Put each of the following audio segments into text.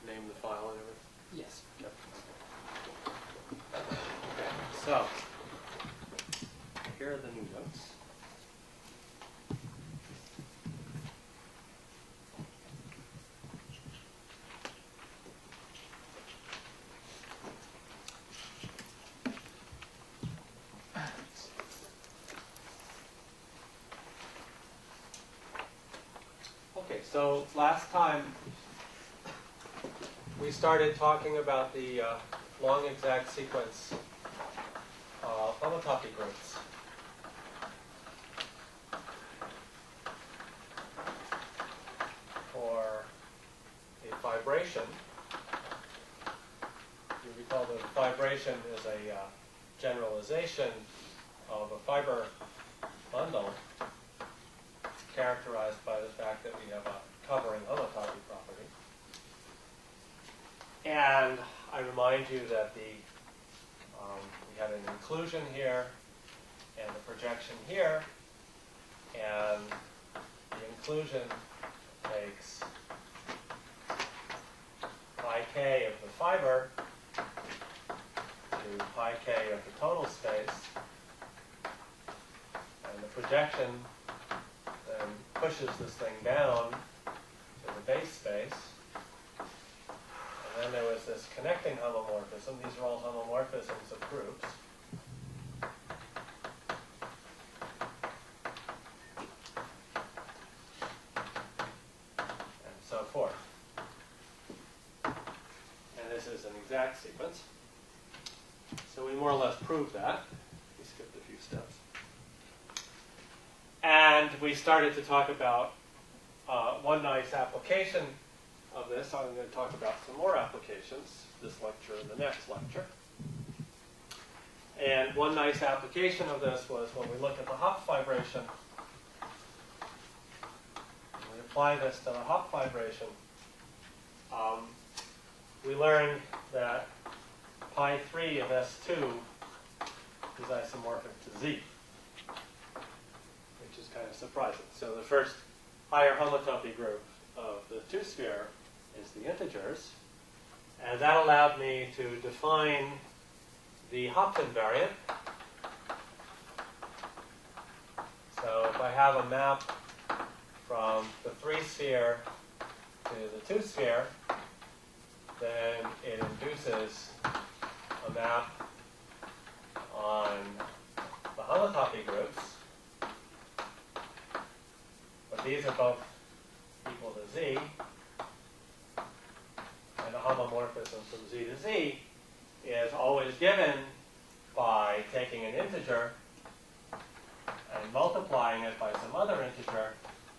name the file and everything? Yes. Yep. Okay, so here are the new notes. Okay, so last time we started talking about the long exact sequence of homotopy groups. For a vibration, you recall that a vibration is a generalization of a fiber bundle characterized by the fact that we have a covering homotopy property. And I remind you that we had an inclusion here and a projection here, and the inclusion takes pi k of the fiber to pi k of the total space, and the projection then pushes this thing down to the base space. And then there was this connecting homomorphism. These are all homomorphisms of groups. And so forth. And this is an exact sequence. So we more or less proved that. We skipped a few steps. And we started to talk about one nice application of this. I'm going to talk about some more applications this lecture and the next lecture. And one nice application of this was when we look at the Hopf vibration. We apply this to the Hopf vibration. We learned that pi 3 of S2 is isomorphic to Z, which is kind of surprising. So the first higher homotopy group of the two-sphere is the integers. And that allowed me to define the Hopf invariant. So if I have a map from the 3-sphere to the 2-sphere, then it induces a map on the homotopy groups. But these are both equal to Z. And the homomorphism from Z to Z is always given by taking an integer and multiplying it by some other integer.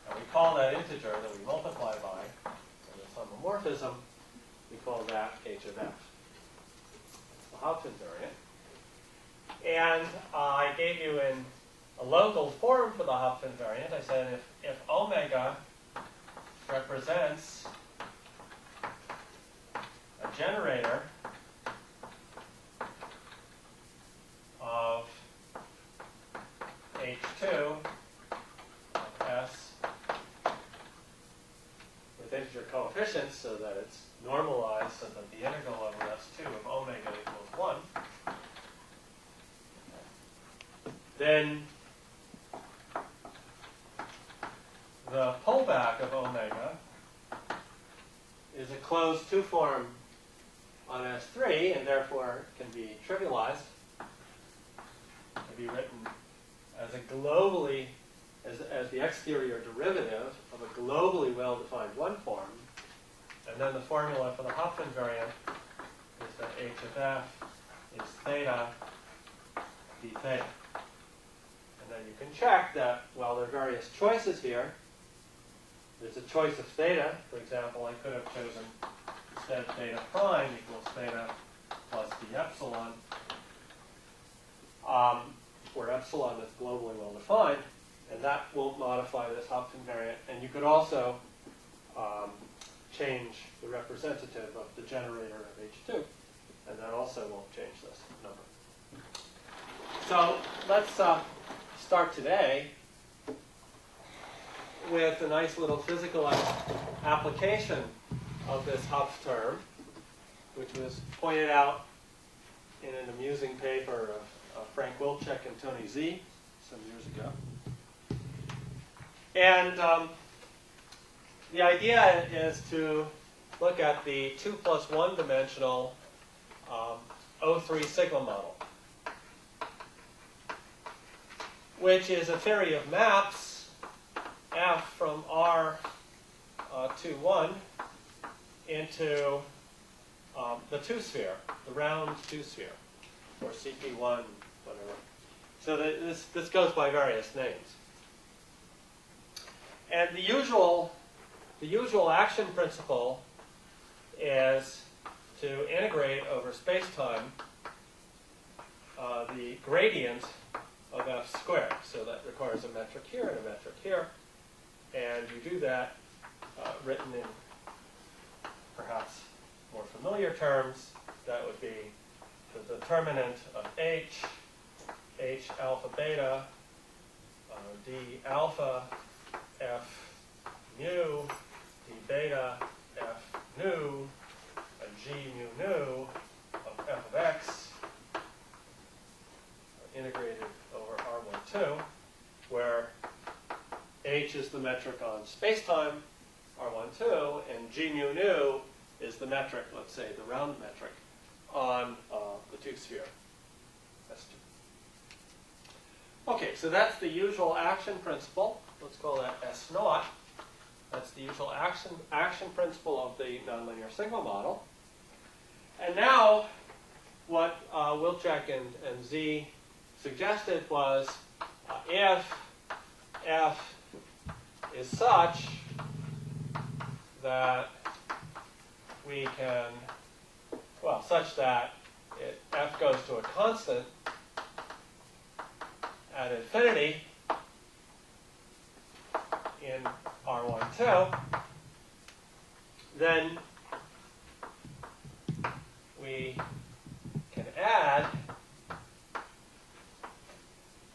And we call that integer that we multiply by, in this homomorphism, we call that H of F. It's the Hopf invariant. And I gave you in a local form for the Hopf invariant. I said if omega represents a generator of H2 of S with integer coefficients so that it's normalized so that the integral over S2 of omega equals 1, then the pullback of omega is a closed two-form on S3, and therefore can be trivialized. Can be written as a globally, as the exterior derivative of a globally well-defined one form. And then the formula for the Hopf invariant is that H of F is theta d theta. And then you can check that while there are various choices here, there's a choice of theta. For example, I could have chosen instead theta prime equals theta plus d epsilon, where epsilon is globally well defined, and that won't modify this Hopf invariant. And you could also change the representative of the generator of H2, and that also won't change this number. So let's start today with a nice little physical application of this Hopf term, which was pointed out in an amusing paper of Frank Wilczek and Tony Z some years ago. And the idea is to look at the 2 plus 1 dimensional O3 sigma model, which is a theory of maps F from R to 1 into the 2-sphere, the round 2-sphere, or CP1, whatever. So this goes by various names. And the usual action principle is to integrate over space-time the gradient of F squared. So that requires a metric here and a metric here. And you do that written in perhaps more familiar terms. That would be the determinant of H alpha beta, D alpha, F mu, D beta, F nu, and G mu nu of F of X integrated over R12, where H is the metric on spacetime, R12, and G mu nu is the metric, let's say the round metric, on the 2-sphere, S2. Okay, so that's the usual action principle. Let's call that S naught. That's the usual action principle of the nonlinear sigma model. And now, what Wilczek and Z suggested was if F is such that we can, well, such that F goes to a constant at infinity in R12, then we can add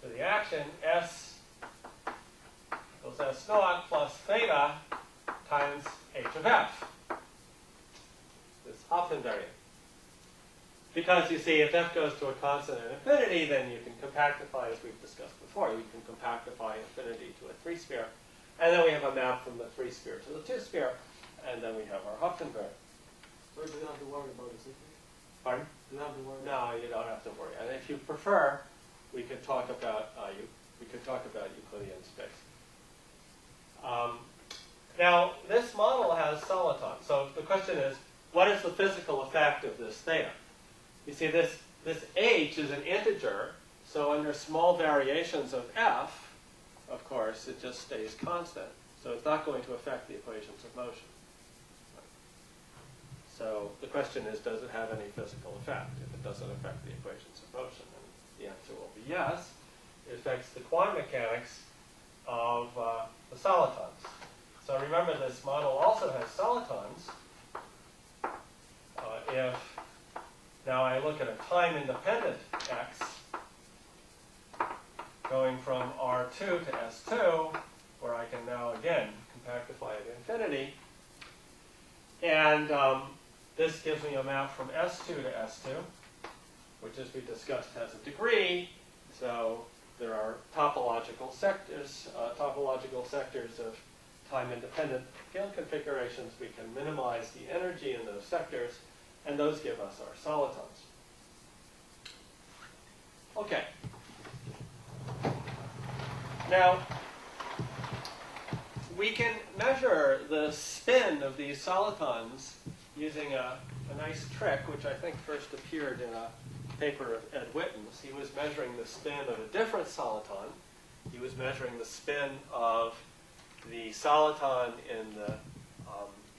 to the action S equals S naught plus theta times H of F, this Hopf invariant. Because you see, if F goes to a constant at infinity, then you can compactify, as we've discussed before. You can compactify infinity to a 3-sphere. And then we have a map from the 3-sphere to the 2-sphere. And then we have our Hopf invariant. So you don't have to worry about this. Pardon? You don't have to worry. No, you don't have to worry. And if you prefer, we could talk about Euclidean space. Now, this model has solitons. So the question is, what is the physical effect of this theta? You see, this H is an integer, so under small variations of F, of course, it just stays constant. So it's not going to affect the equations of motion. So the question is, does it have any physical effect? If it doesn't affect the equations of motion, then the answer will be yes. It affects the quantum mechanics of the solitons. So remember, this model also has solitons. If now I look at a time-independent x going from R2 to S2, where I can now, again, compactify at infinity. And this gives me a map from S2 to S2, which, as we discussed, has a degree. So there are topological sectors of time-independent field configurations. We can minimize the energy in those sectors, and those give us our solitons. Okay. Now, we can measure the spin of these solitons using a nice trick, which I think first appeared in a paper of Ed Witten's. He was measuring the spin of a different soliton. He was measuring the spin of the soliton in the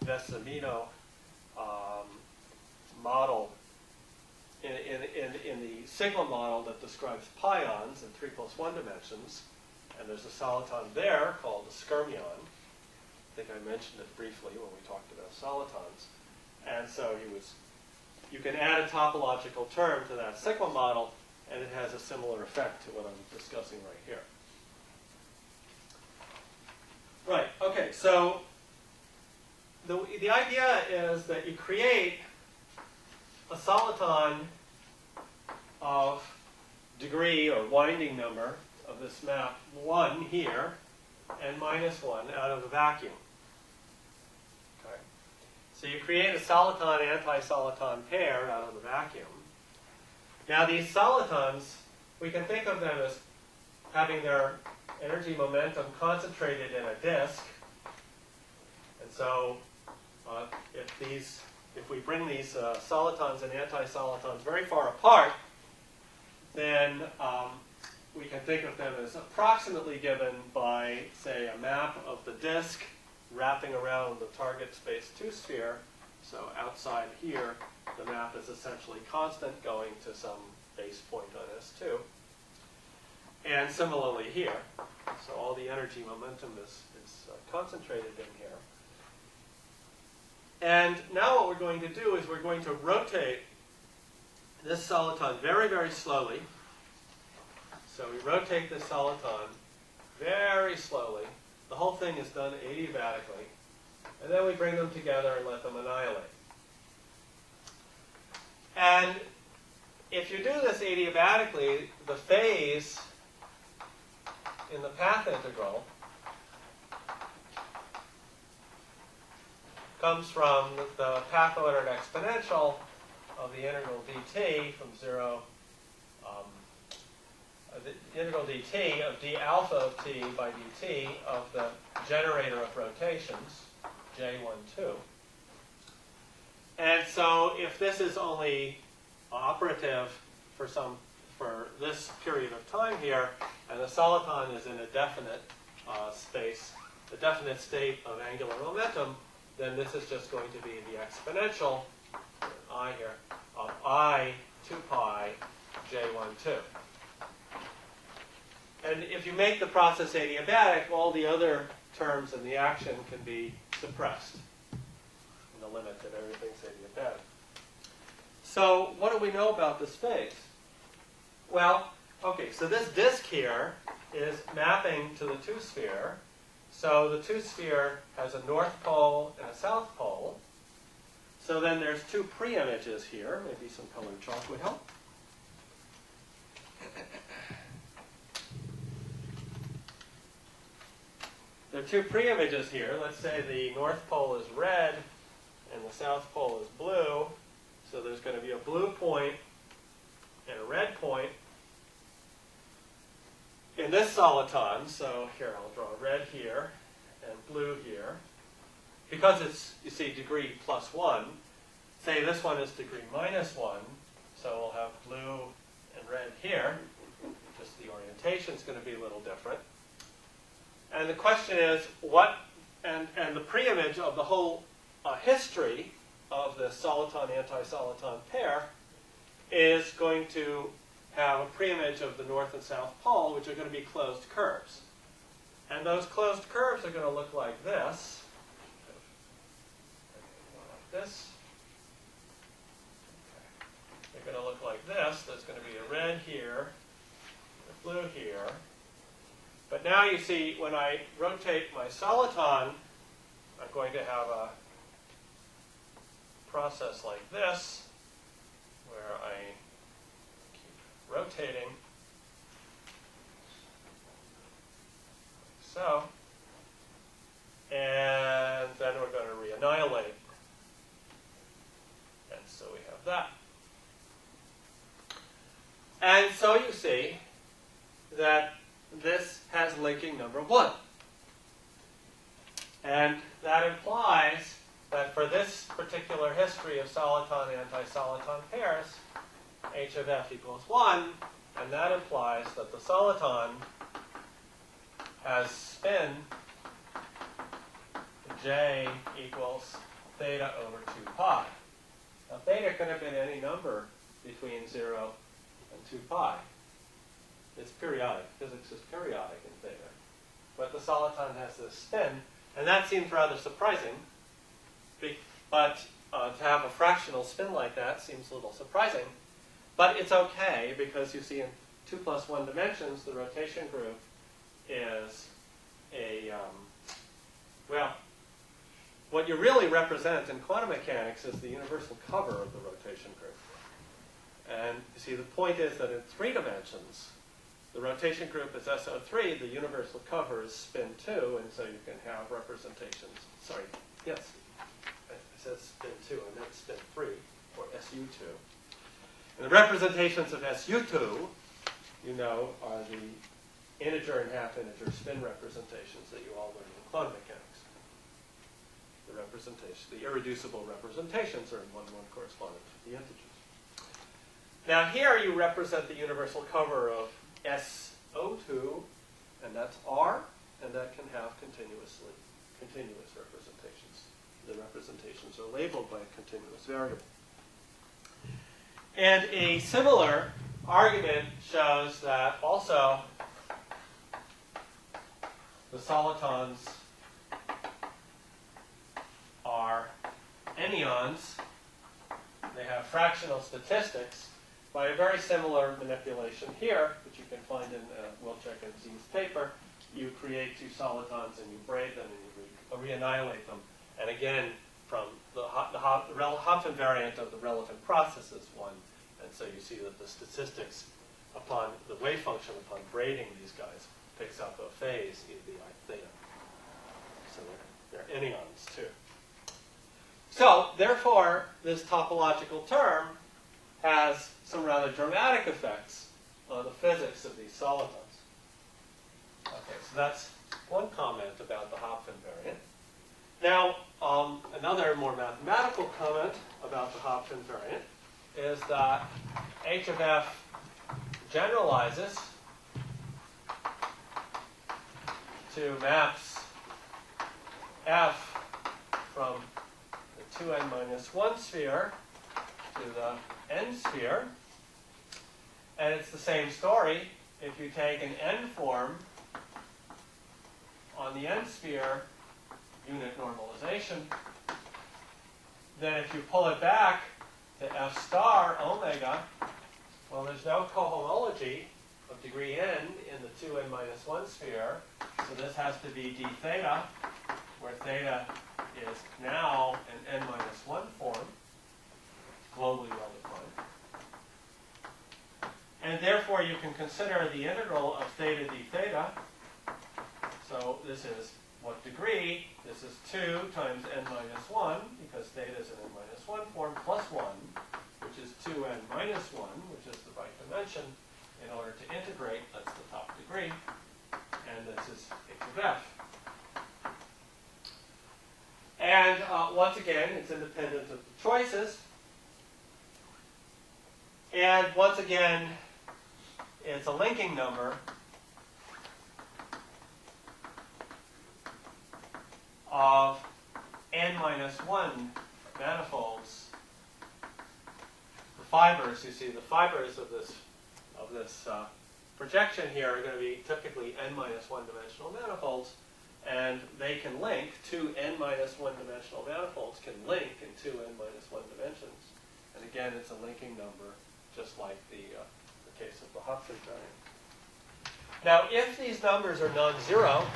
Vessamino model, in the sigma model that describes pions in 3 plus 1 dimensions. And there's a soliton there called a skyrmion. I think I mentioned it briefly when we talked about solitons. And so you can add a topological term to that sigma model, and it has a similar effect to what I'm discussing right here. Right, okay, so the idea is that you create a soliton of degree or winding number of this map 1 here and minus 1 out of the vacuum. Okay. So you create a soliton-anti-soliton pair out of the vacuum. Now these solitons, we can think of them as having their energy momentum concentrated in a disk. And so if we bring these solitons and anti-solitons very far apart, then we can think of them as approximately given by, say, a map of the disk wrapping around the target space 2 sphere. So outside here, the map is essentially constant going to some base point on S2. And similarly here. So all the energy momentum is concentrated in here. And now what we're going to do is we're going to rotate this soliton very, very slowly. So we rotate this soliton very slowly. The whole thing is done adiabatically. And then we bring them together and let them annihilate. And if you do this adiabatically, the phase in the path integral comes from the path-ordered exponential of the integral dt from 0, the integral dt of d alpha of t by dt of the generator of rotations, j12. And so if this is only operative for this period of time here, and the soliton is in a definite space, a definite state of angular momentum, then this is just going to be the exponential, I here, of I 2 pi j12. And if you make the process adiabatic, all the other terms in the action can be suppressed in the limit that everything's adiabatic. So what do we know about this phase? Well, okay, so this disk here is mapping to the 2 sphere. So the 2 sphere has a north pole and a south pole. So then there's 2 pre-images here. Maybe some colored chalk would help. There are 2 pre-images here. Let's say the north pole is red and the south pole is blue. So there's going to be a blue point and a red point in this soliton. So here, I'll draw red here and blue here. Because it's, you see, degree +1, say this one is degree -1, so we'll have blue and red here. Just the orientation is going to be a little different. And the question is, what, and the pre-image of the whole history of the soliton-anti-soliton pair is going to have a pre-image of the north and south pole, which are going to be closed curves. And those closed curves are going to look like this. Like this. Okay. They're going to look like this. There's going to be a red here, a blue here. But now you see, when I rotate my soliton, I'm going to have a process like this, where I keep rotating, like so, and then we're going to re-annihilate. And so we have that. And so you see that this has linking number 1. And that implies that for this particular history of soliton-anti-soliton pairs, h of f equals 1, and that implies that the soliton has spin j equals theta over 2 pi. Now theta could have been any number between 0 and 2 pi. It's periodic. Physics is periodic in theta. But the soliton has this spin, and that seems rather surprising. But to have a fractional spin like that seems a little surprising. But it's okay, because you see in 2 + 1 dimensions, the rotation group is a, well, what you really represent in quantum mechanics is the universal cover of the rotation group. And you see, the point is that in 3 dimensions, the rotation group is SO3, the universal cover is spin 2, and so you can have representations. Sorry, yes, I said spin 2, I meant spin 3, or SU2. And the representations of SU2, you know, are the integer and half-integer spin representations that you all learned in quantum mechanics. The representation, the irreducible representations are in 1-1 correspondent to the integers. Now here you represent the universal cover of SO2, and that's R, and that can have continuous representations. The representations are labeled by a continuous variable. And a similar argument shows that also the solitons are anyons. They have fractional statistics by a very similar manipulation here, which you can find in Wilczek and Z's paper. You create 2 solitons and you braid them and you reannihilate them. And again, from the Hopf invariant of the relevant process is 1. And so you see that the statistics upon the wave function, upon braiding these guys, picks up a phase e to the I theta. So they're anyons too. So therefore, this topological term has some rather dramatic effects on the physics of these solitons. Okay, so that's one comment about the Hopf invariant. Now, another more mathematical comment about the Hopf invariant is that h of f generalizes to maps f from the 2n minus 1 sphere to the n sphere. And it's the same story if you take an n form on the n sphere unit normalization. Then if you pull it back to f star omega, well, there's no cohomology of degree n in the 2n minus 1 sphere. So this has to be d theta, where theta is now an n minus 1 form, globally well defined. And therefore, you can consider the integral of theta d theta. So this is what degree? This is 2 times n minus 1, because theta is an n minus 1 form, plus 1, which is 2n minus 1, which is the right dimension. In order to integrate, that's the top degree. And this is h of f. And once again, it's independent of the choices. And once again, it's a linking number of n minus 1 manifolds. The fibers, you see, the fibers of this projection here are going to be typically n minus 1 dimensional manifolds, and they can link. 2 n minus 1 dimensional manifolds can link in 2 n minus 1 dimensions. And again, it's a linking number, just like the case of the Hopf invariant. Now, if these numbers are non-zero,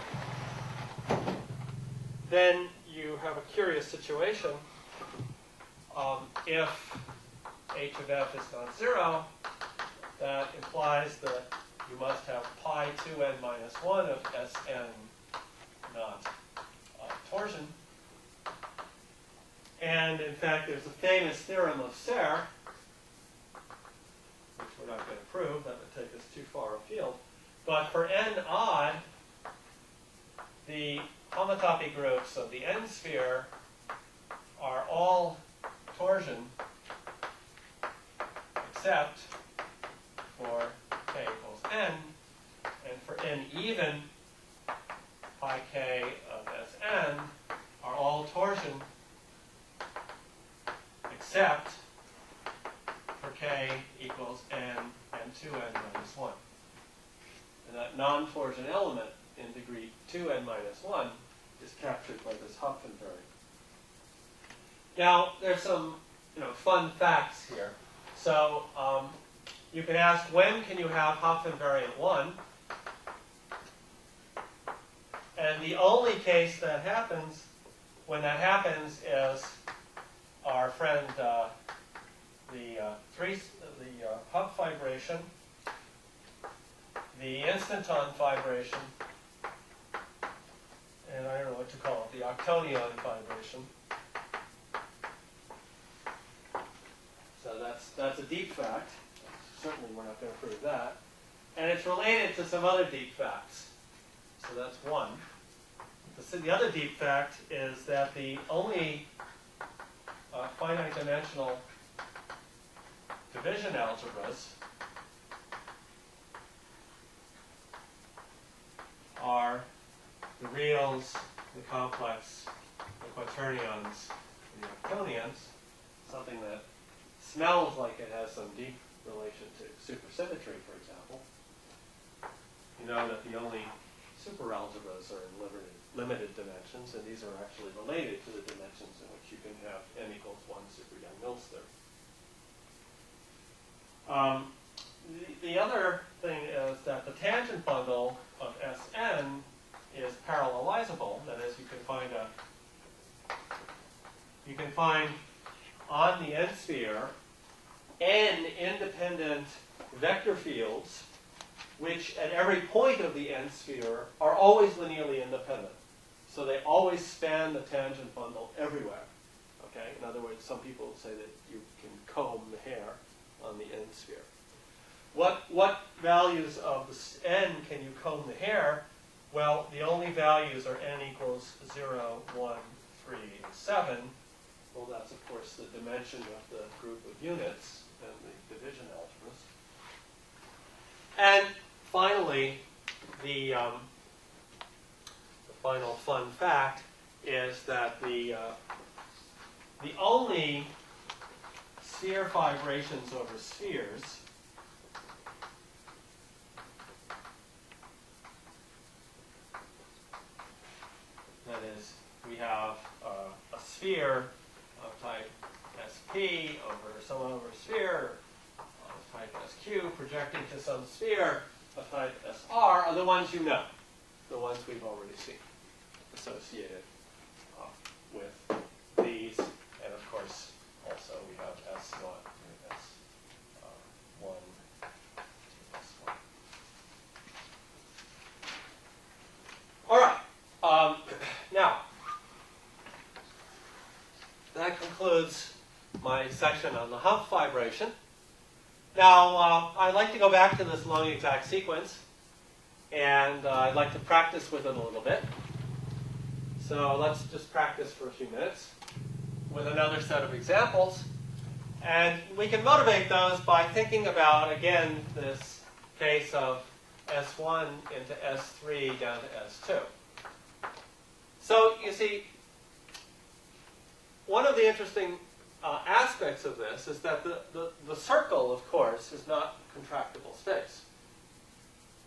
then you have a curious situation. If h of f is non-zero, that implies that you must have pi 2n minus 1 of Sn not torsion. And in fact, there's a famous theorem of Serre, which we're not going to prove, that would take us too far afield. But for n odd, the homotopy groups of the n sphere are all torsion except for k equals n. And for n even, pi k of Sn are all torsion except for k equals n and 2n minus 1. And that non-torsion element in degree 2n minus 1 is captured by this Hopf invariant. Now, there's some fun facts here. So you can ask, when can you have Hopf invariant 1? And the only case that happens when that happens is our friend, the Hub vibration, the instanton vibration, and I don't know what to call it, the octonion vibration. So that's a deep fact. Certainly we're not going to prove that. And it's related to some other deep facts. So that's one. The other deep fact is that the only finite dimensional division algebras are the reals, the complex, the quaternions, and the octonions, something that smells like it has some deep relation to supersymmetry, for example. You know that the only superalgebras are in limited dimensions, and these are actually related to the dimensions in which you can have n equals 1 super Young-Mills theory. The other thing is that the tangent bundle of Sn is parallelizable. That is, you can find on the n sphere n independent vector fields which at every point of the n sphere are always linearly independent. So they always span the tangent bundle everywhere. Okay? In other words, some people say that you can comb the hair on the n sphere. What values of the n can you comb the hair? Well, the only values are n equals 0, 1, 3, and 7. Well, that's, of course, the dimension of the group of units and the division algebras. And finally, the final fun fact is that the only sphere vibrations over spheres that is, we have a sphere of type SP over some other sphere of type SQ projecting to some sphere of type SR are the ones you know, the ones we've already seen associated with these. And of course, also we have S1 and S1, S1. All right. Now, that concludes my section on the Hub vibration. Now, I'd like to go back to this long exact sequence, and I'd like to practice with it a little bit. So let's just practice for a few minutes with another set of examples. And we can motivate those by thinking about, again, this case of S1 into S3 down to S2. So, you see, one of the interesting aspects of this is that the circle, of course, is not contractible space.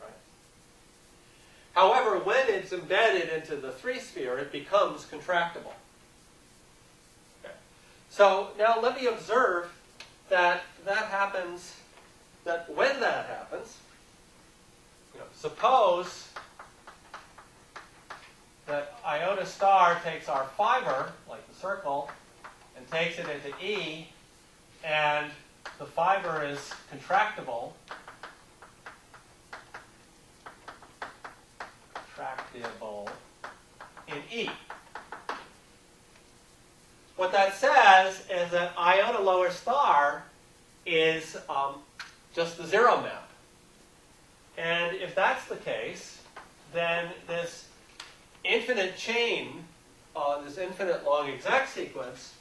Right? However, when it's embedded into the 3-sphere, it becomes contractible. Okay. So now let me observe that happens, that when that happens, suppose that iota star takes our fiber, like the circle, and takes it into E, and the fiber is contractible, in E. What that says is that iota lower star is just the zero map. And if that's the case, then this infinite chain, this infinite long exact sequence,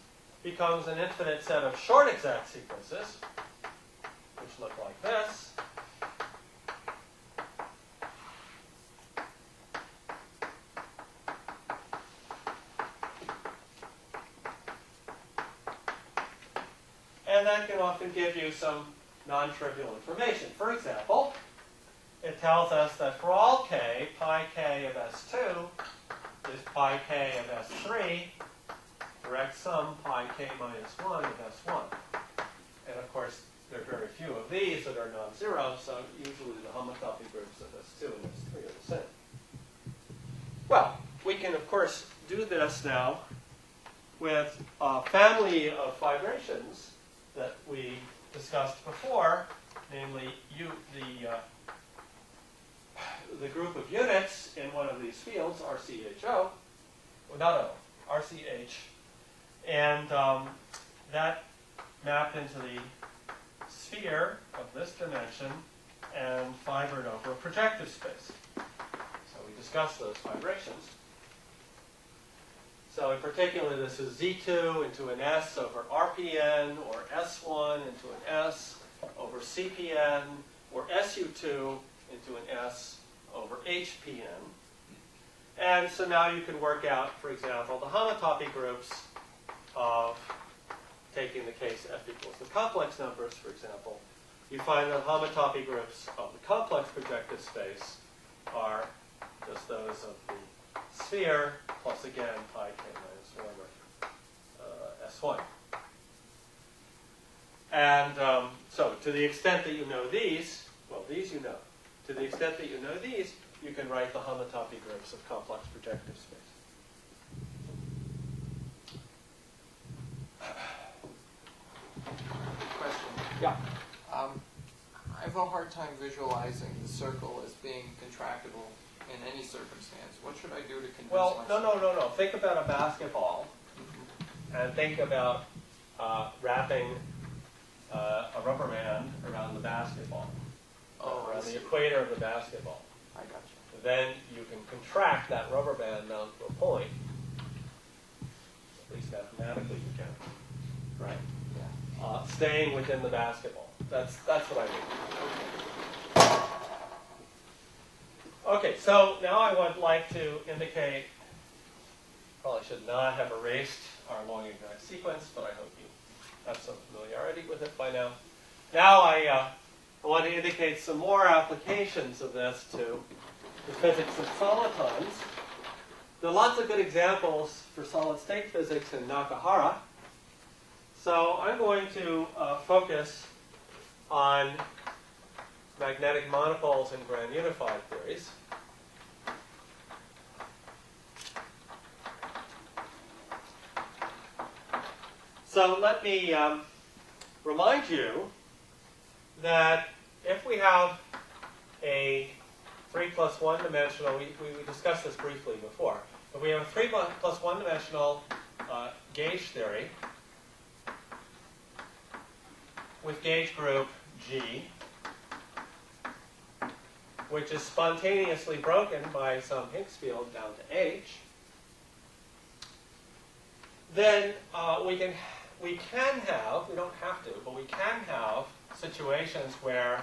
becomes an infinite set of short exact sequences, which look like this. And that can often give you some non-trivial information. For example, it tells us that for all k, pi k of S2 is pi k of S3, direct sum pi k minus 1 of S1. And of course, there are very few of these that are non-zero, so usually the homotopy groups of S2 and S3 are the same. Well, we can, of course, do this now with a family of fibrations that we discussed before, namely the group of units in one of these fields, RCHO, well, not O, RCH, and that mapped into the sphere of this dimension and fibred over a projective space. So we discussed those fibrations. So in particular, this is Z2 into an S over RPN, or S1 into an S over CPN, or SU2 into an S over HPN. And so now you can work out, for example, the homotopy groups of, taking the case F equals the complex numbers, for example. You find that homotopy groups of the complex projective space are just those of the sphere plus, again, pi k minus 1 of S1. And so to the extent that you know these, well, these you know. To the extent that you know these, you can write the homotopy groups of complex projective space. Question. Yeah. I have a hard time visualizing the circle as being contractible in any circumstance. What should I do to convince myself? No. Think about a basketball, and think about wrapping a rubber band around the basketball, around the equator of the basketball. I got you. Then you can contract that rubber band down to a point. At least mathematically you can, right? Yeah. Staying within the basketball. That's what I mean. Okay, so now I would like to indicate, probably should not have erased our long exact sequence, but I hope you have some familiarity with it by now. Now I want to indicate some more applications of this to the physics of solitons. There are lots of good examples for solid state physics in Nakahara. So I'm going to focus on magnetic monopoles and grand unified theories. So let me remind you that if we have a 3 plus 1 dimensional, we discussed this briefly before, but we have a 3 plus 1 dimensional gauge theory with gauge group G, which is spontaneously broken by some Higgs field down to H, then we can have, we don't have to, but we can have situations where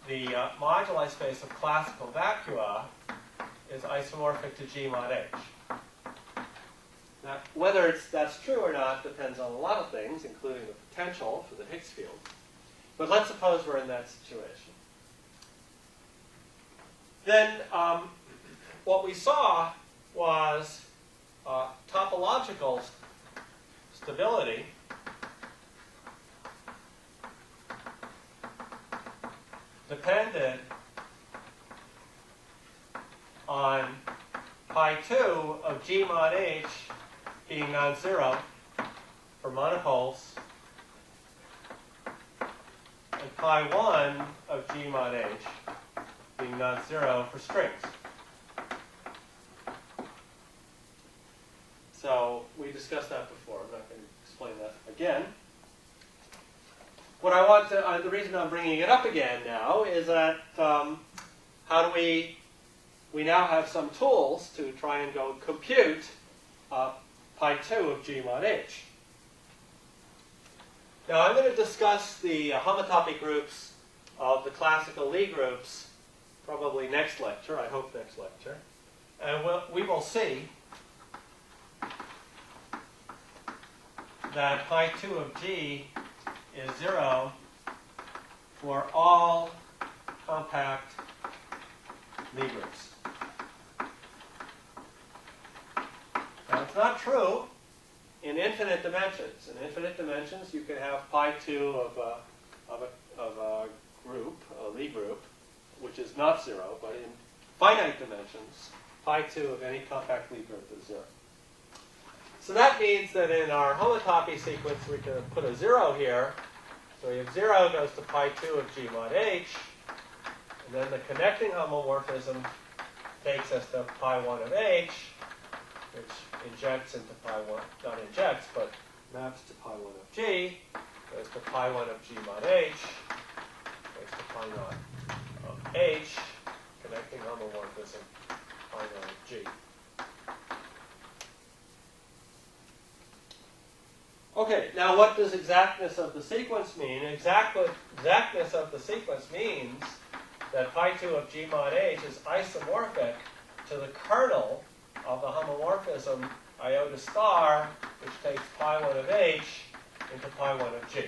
the moduli space of classical vacua is isomorphic to G mod H. Now, whether that's true or not depends on a lot of things, including the potential for the Higgs field. But let's suppose we're in that situation. Then what we saw was topological stability depended on pi 2 of G mod H being non-zero for monopoles, and pi 1 of G mod H being non-zero for strings. So we discussed that before. I'm not going to explain that again. What I want to, the reason I'm bringing it up again now is that how do we now have some tools to try and go compute pi 2 of G mod H. Now I'm going to discuss the homotopy groups of the classical Lie groups probably next lecture, I hope next lecture. And we will see that pi 2 of G is 0 for all compact Lie groups. Now it's not true in infinite dimensions. In infinite dimensions you can have pi 2 of a group, a Lie group, which is not 0, but in finite dimensions, pi 2 of any compact Lie group is 0. So that means that in our homotopy sequence, we can put a 0 here. So we have 0 goes to pi 2 of G mod H. And then the connecting homomorphism takes us to pi 1 of H, which injects into pi 1, not injects, but maps to pi 1 of G, goes to pi 1 of G mod H, goes to pi 0 of H, connecting homomorphism, pi 0 of G. Okay, now what does exactness of the sequence mean? Exactness of the sequence means that pi 2 of G mod H is isomorphic to the kernel of the homomorphism iota star, which takes pi 1 of H into pi 1 of G.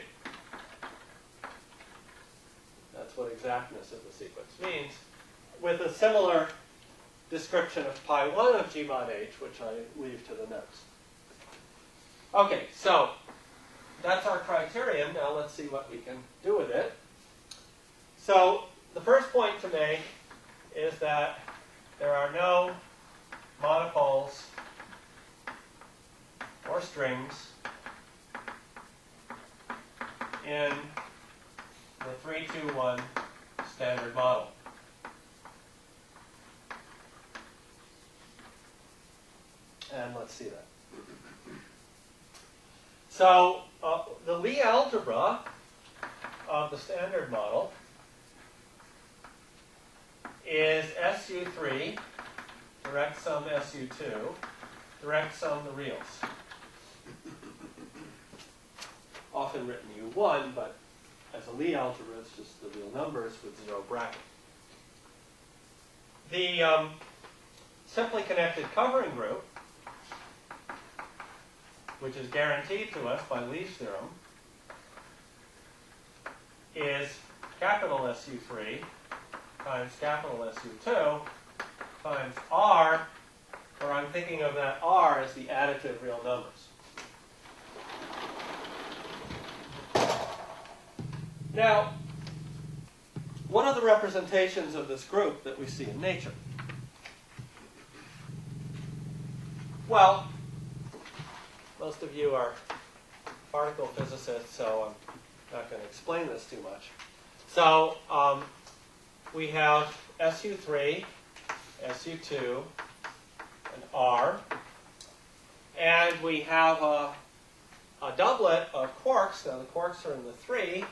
That's what exactness of the sequence means, with a similar description of pi 1 of G mod H, which I leave to the notes. Okay, so that's our criterion. Now let's see what we can do with it. So the first point to make is that there are no monopoles or strings in the 3-2-1 standard model. And let's see that. So the Lie algebra of the standard model is SU3, direct sum SU2, direct sum the reals. Often written U1, but as a Lie algebra, it's just the real numbers with 0 bracket. The simply connected covering group, which is guaranteed to us by Lie's theorem, is capital SU3 times capital SU2 times R, where I'm thinking of that R as the additive real numbers. Now, what are the representations of this group that we see in nature? Well, most of you are particle physicists, so I'm not going to explain this too much. So we have SU3, SU2, and R. And we have a doublet of quarks. Now the quarks are in the 3.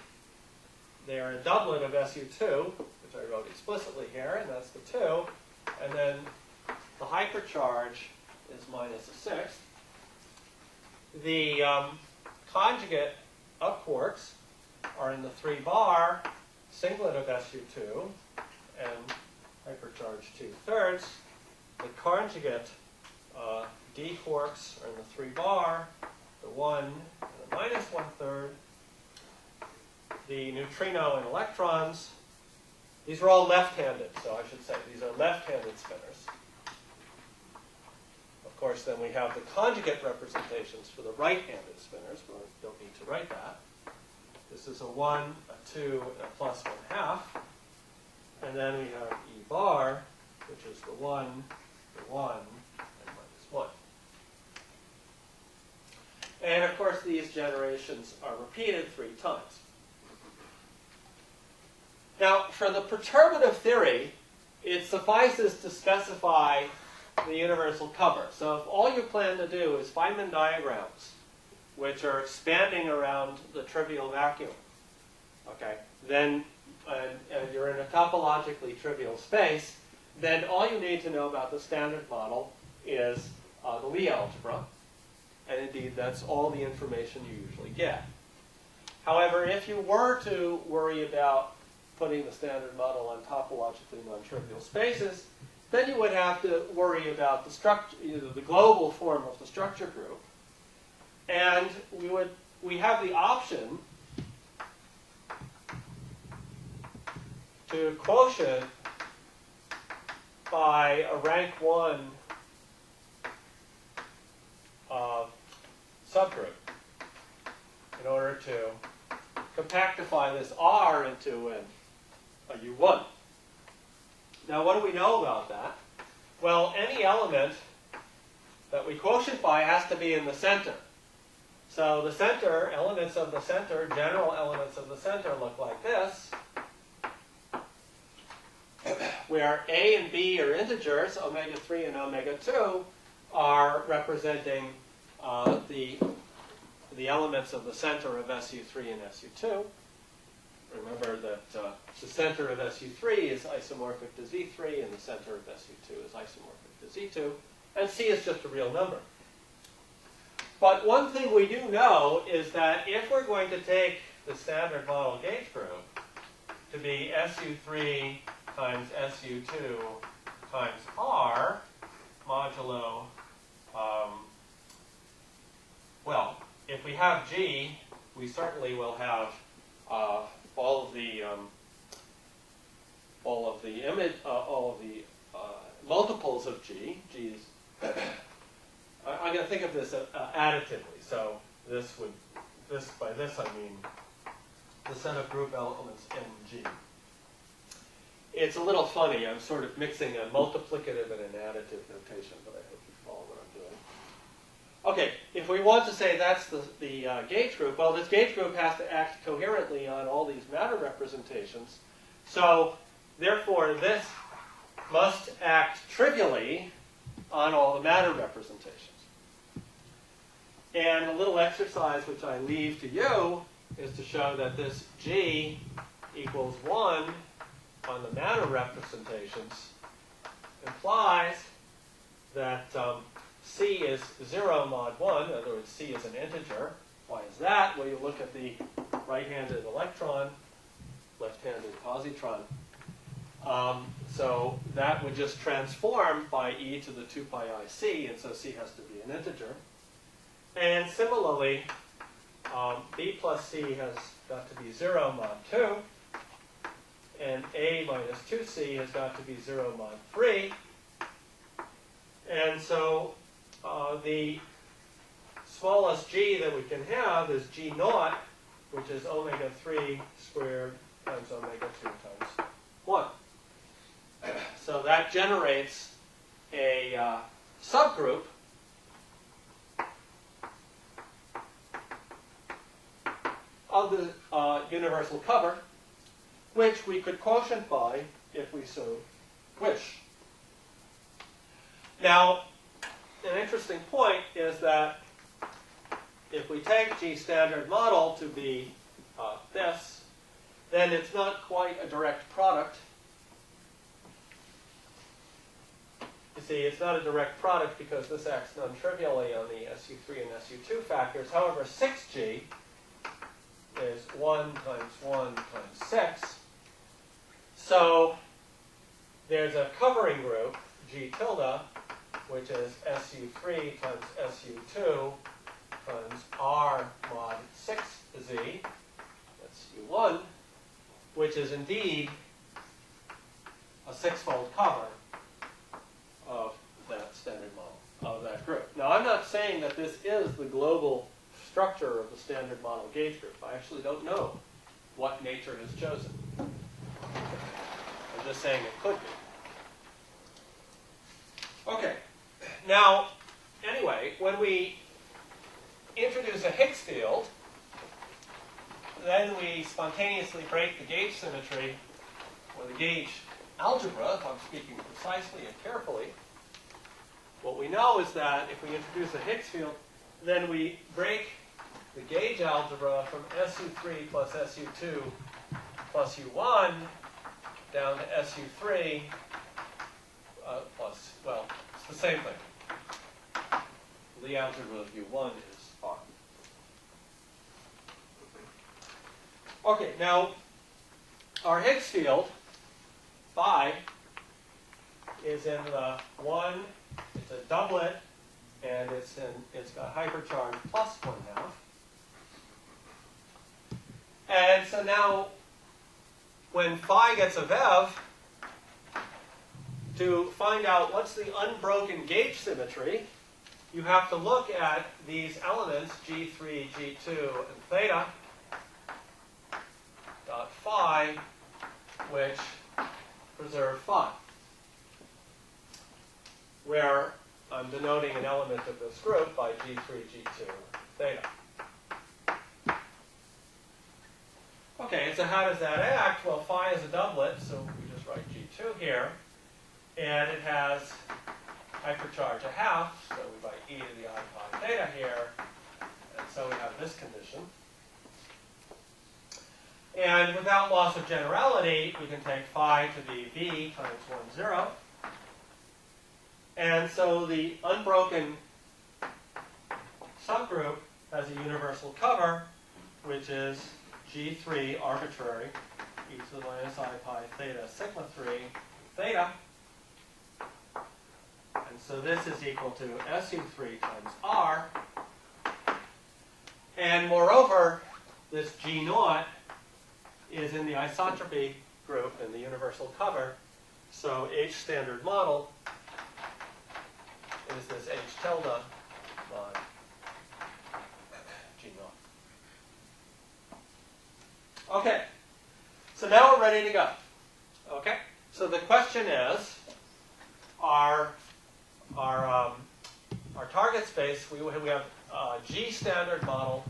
They are a doublet of SU2, which I wrote explicitly here, and that's the 2. And then the hypercharge is minus a 6. The conjugate of quarks are in the 3 bar, singlet of SU2, and hypercharge 2/3. The conjugate d quarks are in the 3 bar, the 1 and the minus 1/3. The neutrino and electrons, these are all left-handed, so I should say these are left-handed spinners. Of course, then we have the conjugate representations for the right-handed spinners, but I don't need to write that. This is a 1, a 2, and a plus 1/2. And then we have E bar, which is the 1, and minus 1. And of course, these generations are repeated 3 times. Now, for the perturbative theory, it suffices to specify the universal cover. So if all you plan to do is Feynman diagrams, which are expanding around the trivial vacuum, okay, then and you're in a topologically trivial space, then all you need to know about the standard model is the Lie algebra. And indeed, that's all the information you usually get. However, if you were to worry about putting the standard model on topologically non-trivial spaces, then you would have to worry about the structure, the global form of the structure group. And we have the option to quotient by a rank 1 subgroup in order to compactify this R into a U1. Now, what do we know about that? Well, any element that we quotient by has to be in the center. So the center, elements of the center, general elements of the center look like this, where A and B are integers, omega 3 and omega 2 are representing the elements of the center of SU3 and SU2. Remember that the center of SU3 is isomorphic to Z3, and the center of SU2 is isomorphic to Z2, and C is just a real number. But one thing we do know is that if we're going to take the standard model gauge group to be SU3 times SU2 times R modulo, well, if we have G, we certainly will have all of the multiples of G. G's. I'm going to think of this additively. So by this I mean the set of group elements in G. It's a little funny. I'm sort of mixing a multiplicative and an additive notation, but I hope you follow what I'm doing. Okay, if we want to say that's the gauge group, well, this gauge group has to act coherently on all these matter representations. So, therefore, this must act trivially on all the matter representations. And a little exercise which I leave to you is to show that this G equals 1 on the matter representations implies that C is 0 mod 1. In other words, C is an integer. Why is that? Well, you look at the right-handed electron, left-handed positron. So that would just transform by e to the 2 pi I c, and so C has to be an integer. And similarly, B plus C has got to be 0 mod 2, and A minus 2C has got to be 0 mod 3. And so the smallest g that we can have is g naught, which is omega 3 squared times omega 2 times 1. So that generates a subgroup of the universal cover, which we could quotient by if we so wish. Now, an interesting point is that if we take G standard model to be this, then it's not quite a direct product. You see, it's not a direct product because this acts non-trivially on the SU3 and SU2 factors. However, 6G is 1 times 1 times 6. So there's a covering group, G tilde, which is SU3 times SU2 times R mod 6Z, that's U1, which is indeed a sixfold cover of that standard model, of that group. Now, I'm not saying that this is the global structure of the standard model gauge group. I actually don't know what nature has chosen. I'm just saying it could be. Okay. Now, anyway, when we introduce a Higgs field, then we spontaneously break the gauge symmetry, or the gauge algebra, if I'm speaking precisely and carefully. What we know is that if we introduce a Higgs field, then we break the gauge algebra from SU3 plus SU2 plus U1 down to SU3 plus, well, it's the same thing. The algebra of U1 is R. Okay, now our Higgs field, phi, is in the 1, it's a doublet, and it's got hypercharge plus 1/2. And so now, when phi gets a VEV, to find out what's the unbroken gauge symmetry, you have to look at these elements, G3, G2, and theta, dot phi, which preserve phi. Where I'm denoting an element of this group by G3, G2, theta. Okay, so how does that act? Well, phi is a doublet, so we just write G2 here. And it has hypercharge a half, so we write e to the I pi theta here. And so we have this condition. And without loss of generality, we can take phi to be v times 1, 0. And so the unbroken subgroup has a universal cover, which is G3 arbitrary e to the minus I pi theta sigma 3 theta. And so this is equal to SU3 times R. And moreover, this G naught is in the isotropy group in the universal cover. So H standard model is this H tilde mod G naught. Okay, so now we're ready to go. Okay, so the question is, our target space, we have G standard model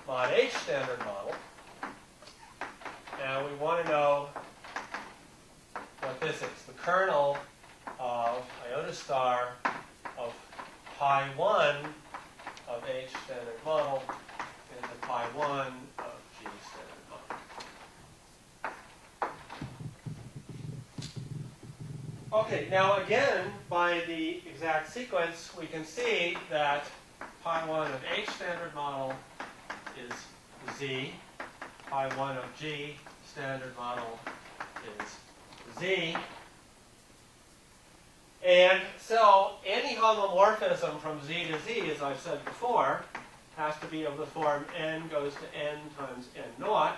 mod H standard model. Now we want to know what this is. The kernel of iota star of pi 1 of H standard model into pi 1 of G standard model. Okay, now again, by the exact sequence, we can see that pi 1 of H standard model is Z, pi 1 of G standard model is Z. And so any homomorphism from Z to Z, as I've said before, has to be of the form n goes to n times n naught.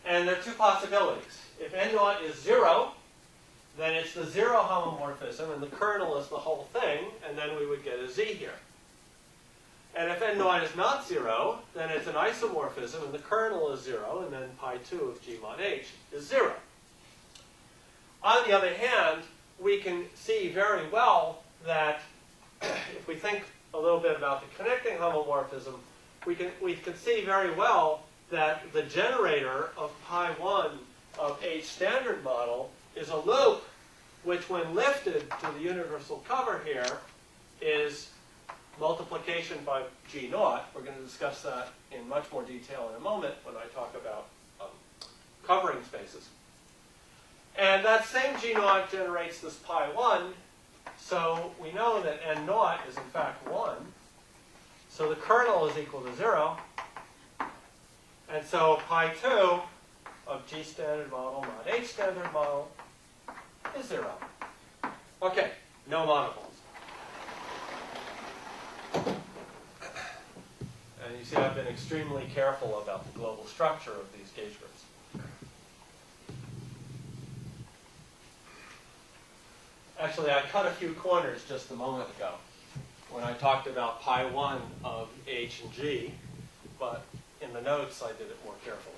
And there are two possibilities. If n naught is 0, then it's the 0 homomorphism, and the kernel is the whole thing, and then we would get a Z here. And if n naught is not 0, then it's an isomorphism, and the kernel is 0, and then pi 2 of G mod H is 0. On the other hand, we can see very well that if we think a little bit about the connecting homomorphism, we can see very well that the generator of pi 1 of H standard model is a loop which, when lifted to the universal cover here, is multiplication by G naught. We're going to discuss that in much more detail in a moment when I talk about covering spaces. And that same G naught generates this pi 1, so we know that n naught is in fact 1. So the kernel is equal to 0. And so pi 2 of G standard model mod H standard model is 0. Okay, no monopoles. And you see I've been extremely careful about the global structure of these gauge groups. Actually, I cut a few corners just a moment ago when I talked about pi 1 of H and G, but in the notes I did it more carefully.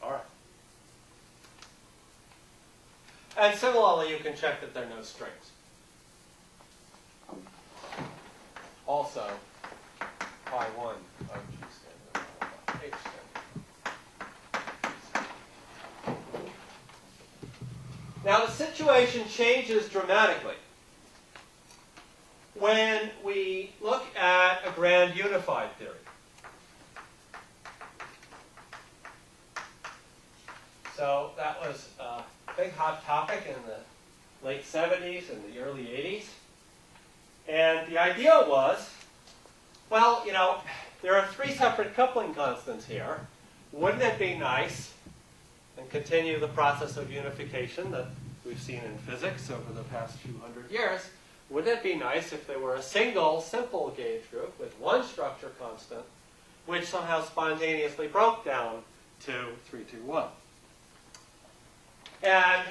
All right. And similarly, you can check that there are no strings. Also, pi 1 of G standard model H standard. Now the situation changes dramatically when we look at a grand unified theory. So that was a big hot topic in the late 70s and the early 80s. And the idea was, well, you know, there are 3 separate coupling constants here. Wouldn't it be nice, and continue the process of unification that we've seen in physics over the past few hundred years, wouldn't it be nice if there were a single, simple gauge group with one structure constant, which somehow spontaneously broke down to 3, 2, 1? And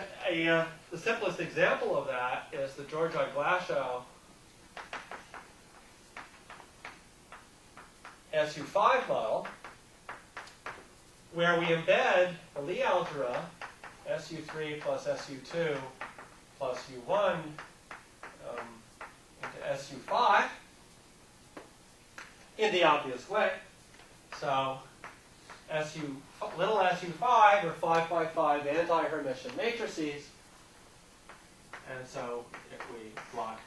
the simplest example of that is the Georgi-Glashow SU5 model. where we embed the Lie algebra, SU3 plus SU2 plus U1 into SU5 in the obvious way. So little SU5 are 5 by 5 anti-Hermitian matrices. And so if we block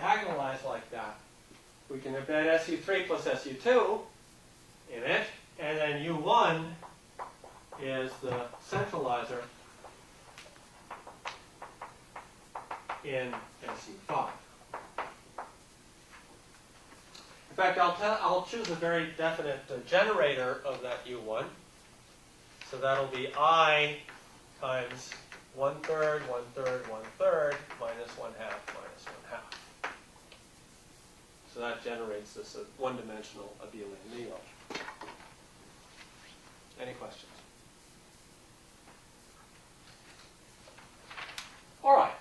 diagonalize like that, we can embed SU3 plus SU2 in it, and then U1 is the centralizer in SU5. In fact, I'll choose a very definite generator of that U1. So that'll be I times 1/3, 1/3, 1/3, minus 1/2, minus 1/2. So that generates this one-dimensional abelian Lie algebra. Any questions? All right.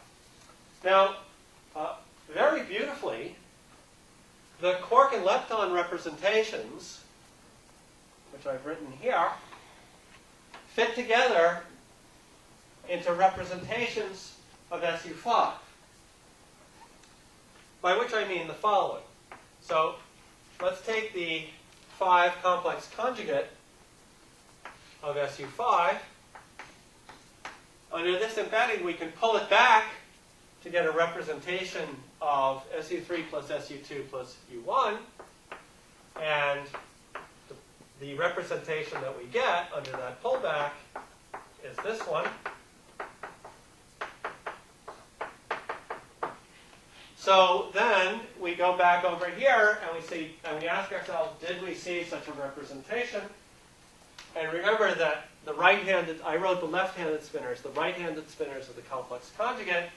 Now, very beautifully, the quark and lepton representations, which I've written here, fit together into representations of SU5. By which I mean the following. So let's take the 5 complex conjugate of SU5. Under this embedding, we can pull it back to get a representation of SU3 plus SU2 plus U1. And the representation that we get under that pullback is this one. So then we go back over here and we ask ourselves, did we see such a representation? And remember that the right-handed, I wrote the left-handed spinors, the right-handed spinors of the complex conjugate.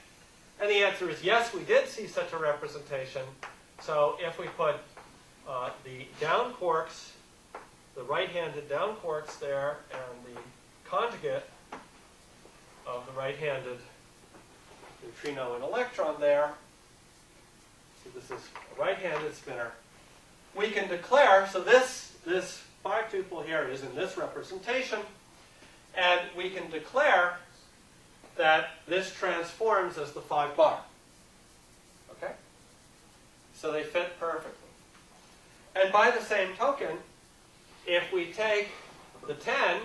And the answer is yes, we did see such a representation. So if we put the down quarks, the right-handed down quarks there, and the conjugate of the right-handed neutrino and electron there, so this is a right-handed spinor, we can declare, so this 5-tuple here is in this representation, and we can declare that this transforms as the 5 bar. Okay? So they fit perfectly. And by the same token, if we take the 10,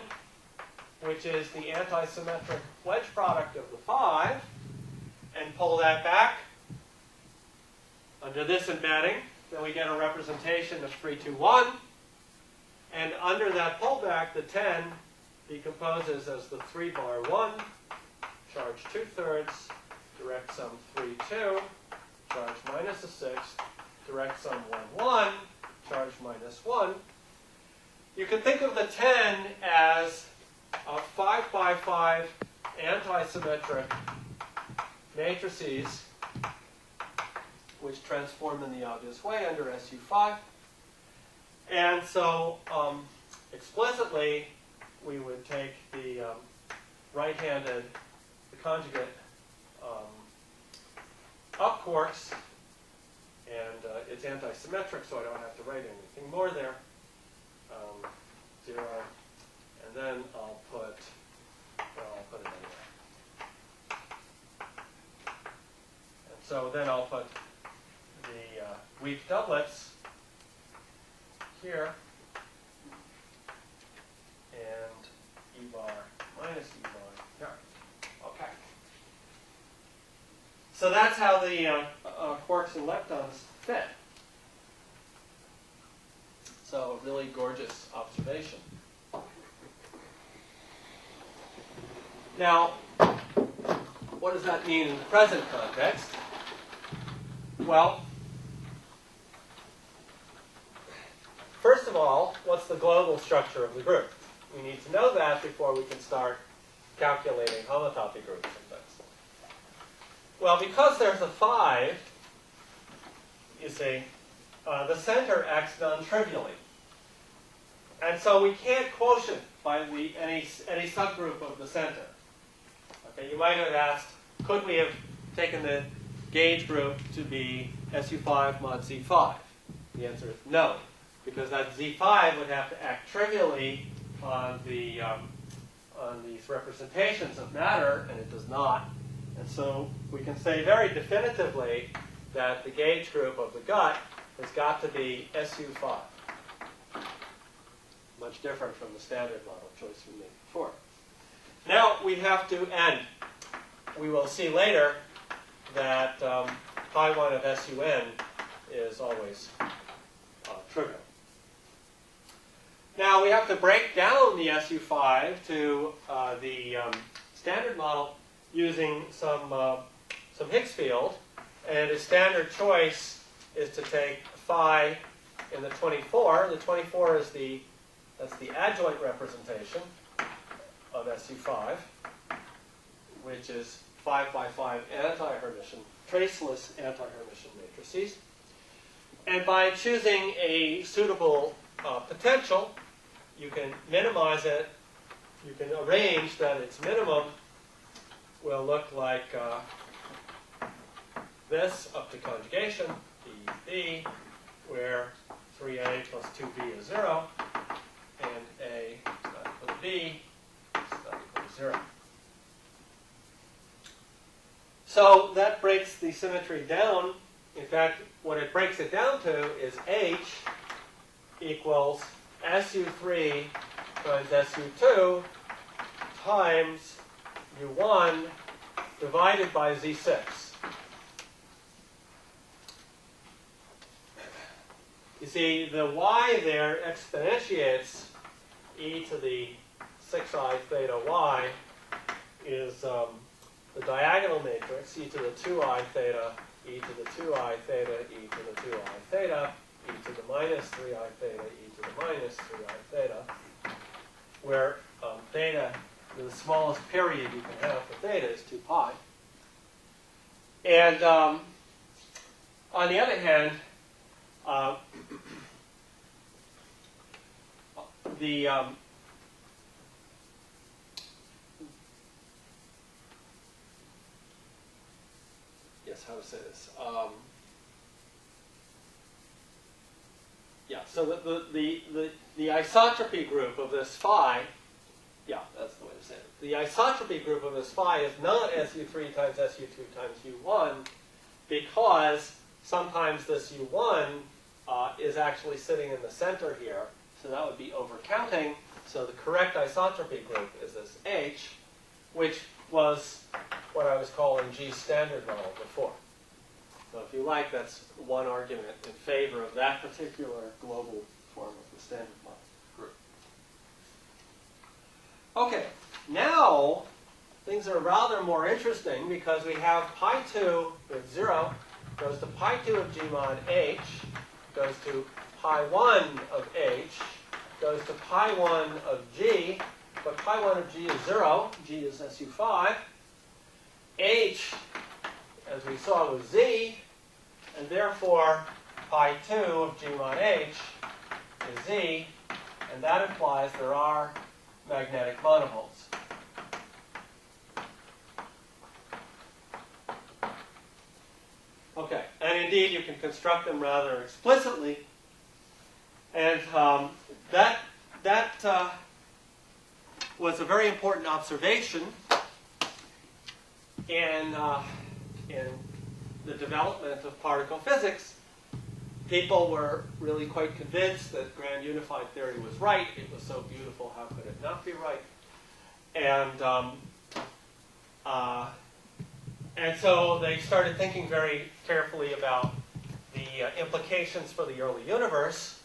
which is the anti-symmetric wedge product of the 5, and pull that back under this embedding, then we get a representation of 3, 2, 1. And under that pullback, the 10 decomposes as the 3 bar 1, charge 2/3, direct sum 3, 2, charge minus a 6, direct sum 1, 1, charge minus 1. You can think of the 10 as a 5 by 5 anti-symmetric matrices which transform in the obvious way under SU5. And so explicitly, we would take the right-handed, the conjugate up quarks, and it's anti-symmetric, so I don't have to write anything more there. 0, and then I'll put it anywhere. And so then I'll put the weak doublets here, and E bar minus E bar here. Okay. So that's how the quarks and leptons fit. So a really gorgeous observation. Now, what does that mean in the present context? Well, first of all, what's the global structure of the group? We need to know that before we can start calculating homotopy groups and things. Well, because there's a 5, you see, the center acts non-trivially. And so we can't quotient by any subgroup of the center. Okay, you might have asked, could we have taken the gauge group to be SU5 mod Z5? The answer is no, because that Z5 would have to act trivially on these representations of matter, and it does not. And so we can say very definitively that the gauge group of the gut has got to be SU5. Much different from the standard model choice we made before. Now we have to end. We will see later that pi 1 of SUN is always trivial. Now we have to break down the SU5 to the standard model using some Higgs field, and a standard choice is to take phi in the 24. The 24 is that's the adjoint representation of SU5, which is 5 by 5 anti-Hermitian, traceless anti-Hermitian matrices. And by choosing a suitable potential, you can minimize it. You can arrange that its minimum will look like this up to conjugation, B, where 3a plus 2b is 0, and a is not equal to b is not equal to 0. So that breaks the symmetry down. In fact, what it breaks it down to is H equals SU3 times SU2 times U1 divided by Z6. You see, the y there exponentiates e to the 6i theta y is the diagonal matrix, e to the 2i theta, e to the 2i theta, e to the 2i theta, e to the minus 3i theta, e to the minus 3i theta, where theta, the smallest period you can have for theta is 2 pi. And on the other hand, yes, how to say this? Yeah, so the isotropy group of this phi, yeah, that's the way to say it. The isotropy group of this phi is not SU3 times SU2 times U1 because sometimes this U1 is actually sitting in the center here, so that would be overcounting. So the correct isotropy group is this H, which was what I was calling G standard model before. So if you like, that's one argument in favor of that particular global form of the standard model group. Okay, now things are rather more interesting because we have pi 2 with 0 goes to pi 2 of G mod H, goes to pi 1 of H, goes to pi 1 of G, but pi 1 of G is 0, G is SU5. H, as we saw, was Z, and therefore pi 2 of G mod H is Z, and that implies there are magnetic monopoles. Okay, and indeed you can construct them rather explicitly, and that was a very important observation in the development of particle physics. People were really quite convinced that grand unified theory was right. It was so beautiful, how could it not be right? And so they started thinking very carefully about the implications for the early universe.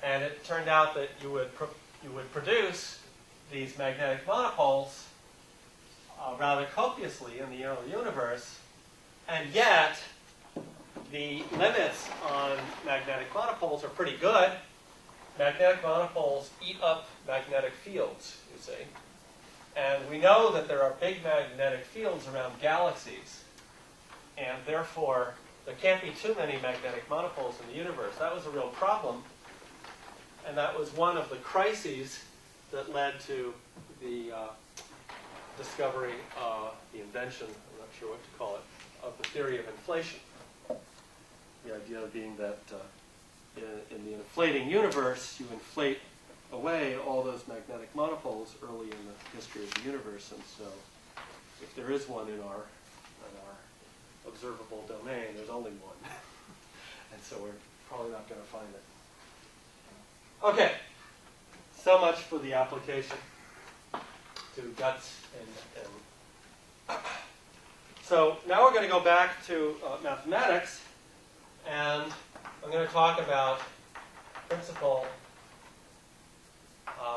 And it turned out that you would produce these magnetic monopoles rather copiously in the early universe. And yet, the limits on magnetic monopoles are pretty good. Magnetic monopoles eat up magnetic fields, you see. And we know that there are big magnetic fields around galaxies. And therefore, there can't be too many magnetic monopoles in the universe. That was a real problem. And that was one of the crises that led to the discovery, the invention, I'm not sure what to call it, of the theory of inflation. The idea being that in the inflating universe, you inflate away all those magnetic monopoles early in the history of the universe, and so if there is one in our observable domain, there's only one. And so we're probably not going to find it. Okay, so much for the application to guts and so now we're going to go back to mathematics, and I'm going to talk about principal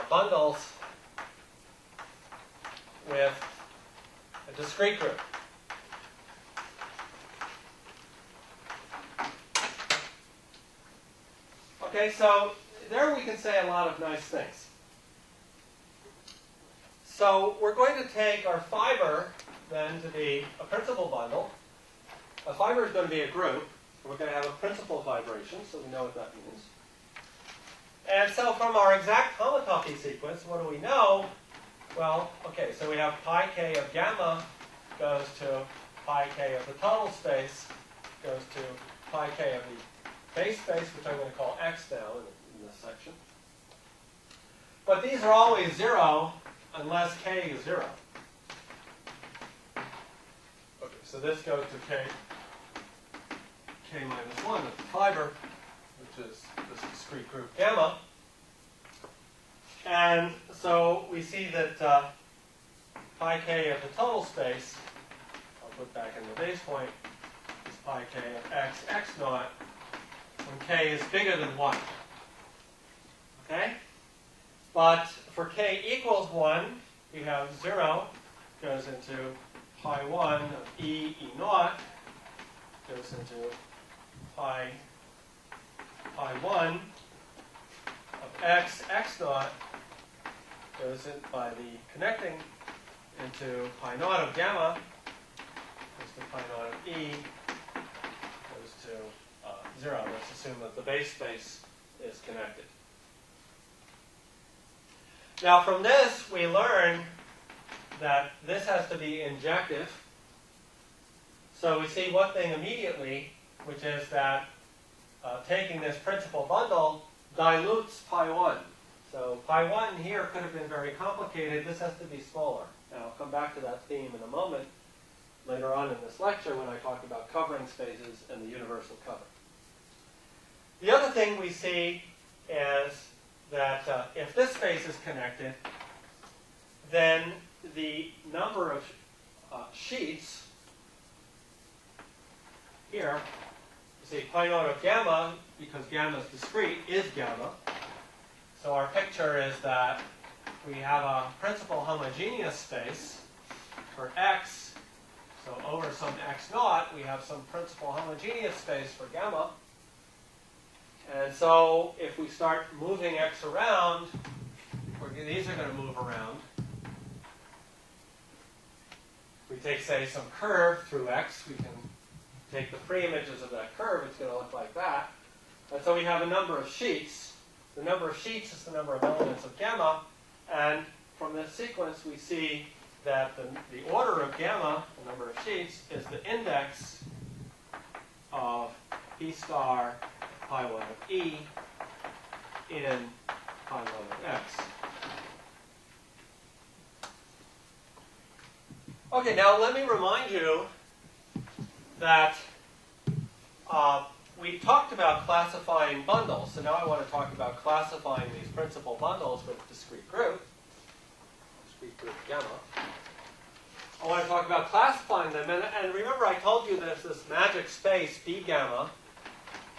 bundles with a discrete group. Okay, so there we can say a lot of nice things. So we're going to take our fiber then to be a principal bundle. A fiber is going to be a group. We're going to have a principal vibration, so we know what that means. And so from our exact homotopy sequence, what do we know? Well, okay, so we have pi k of gamma goes to pi k of the total space, goes to pi k of the base space, which I'm going to call x now in this section. But these are always 0 unless k is 0. Okay, so this goes to k minus 1 of the fiber, which is this discrete group gamma. And so we see that pi k of the total space, I'll put back in the base point, is pi k of x naught when k is bigger than 1. Okay? But for k equals 1, we have 0 goes into pi 1 of e naught, goes into pi 1 of x naught, goes in by the connecting into pi naught of gamma, goes to pi naught of e, goes to 0. Let's assume that the base space is connected. Now from this, we learn that this has to be injective. So we see one thing immediately, which is that taking this principal bundle dilutes pi 1. So pi 1 here could have been very complicated. This has to be smaller. And I'll come back to that theme in a moment later on in this lecture when I talk about covering spaces and the universal cover. The other thing we see is that if this space is connected, then the number of sheets here, you see pi naught of gamma, because gamma is discrete, is gamma. So our picture is that we have a principal homogeneous space for x. So over some x naught, we have some principal homogeneous space for gamma. And so if we start moving x around, these are going to move around. If we take, say, some curve through x, we can take the pre-images of that curve. It's going to look like that. And so we have a number of sheets. The number of sheets is the number of elements of gamma. And from this sequence, we see that the order of gamma, the number of sheets, is the index of p star pi 1 of e in pi 1 of x. Okay, now let me remind you that we talked about classifying bundles. So now I want to talk about classifying these principal bundles with discrete group gamma. I want to talk about classifying them. And remember, I told you there's this magic space, B gamma,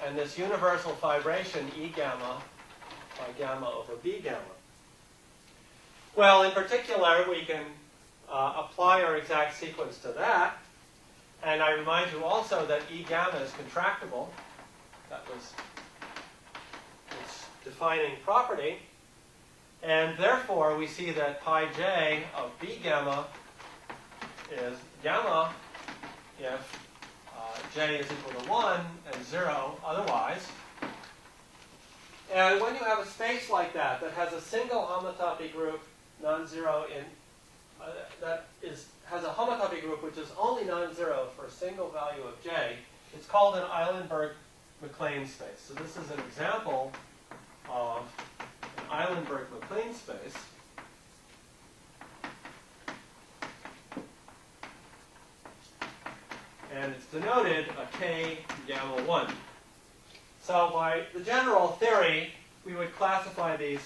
and this universal vibration, E gamma, by gamma over B gamma. Well, in particular, we can apply our exact sequence to that. And I remind you also that E gamma is contractible. That was its defining property. And therefore, we see that pi j of B gamma is gamma if j is equal to 1 and 0 otherwise. And when you have a space like that has a single homotopy group, non-zero in has a homotopy group which is only non-zero for a single value of j, it's called an Eilenberg-MacLane space. So this is an example of an Eilenberg MacLean space. And it's denoted a K gamma 1. So by the general theory, we would classify these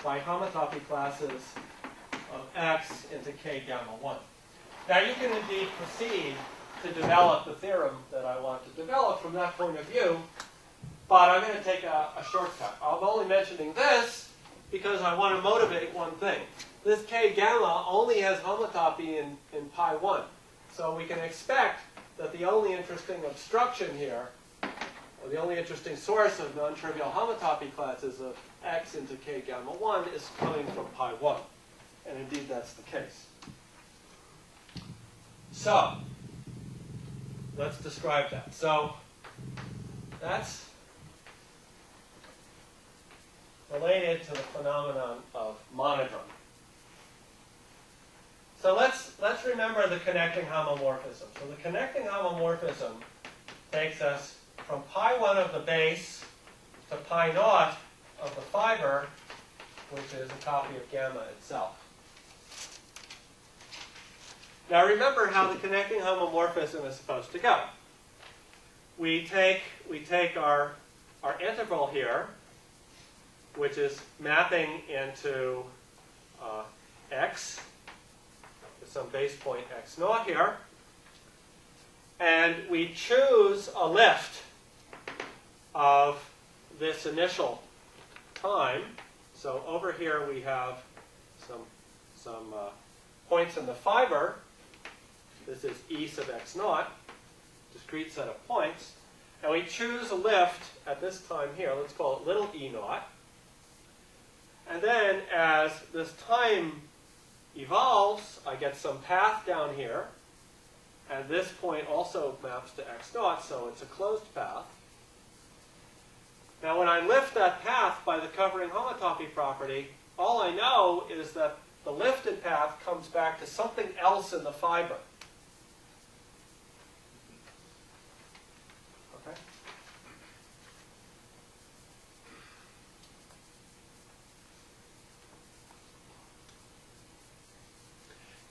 by homotopy classes of X into K gamma 1. Now you can indeed proceed to develop the theorem that I want to develop from that point of view, but I'm going to take a shortcut. I'm only mentioning this because I want to motivate one thing. This K gamma only has homotopy in pi 1. So we can expect that the only interesting obstruction here, or the only interesting source of non-trivial homotopy classes of X into K gamma 1 is coming from pi 1. And indeed that's the case. So, let's describe that. So, that's related to the phenomenon of monodrome. So let's remember the connecting homomorphism. So the connecting homomorphism takes us from pi 1 of the base to pi naught of the fiber, which is a copy of gamma itself. Now remember how the connecting homomorphism is supposed to go. We take our integral here, which is mapping into x, some base point x naught here, and we choose a lift of this initial time. So over here we have some points in the fiber. This is E sub x naught, discrete set of points. And we choose a lift at this time here. Let's call it little e naught. And then as this time evolves, I get some path down here. And this point also maps to x naught, so it's a closed path. Now when I lift that path by the covering homotopy property, all I know is that the lifted path comes back to something else in the fiber. Okay?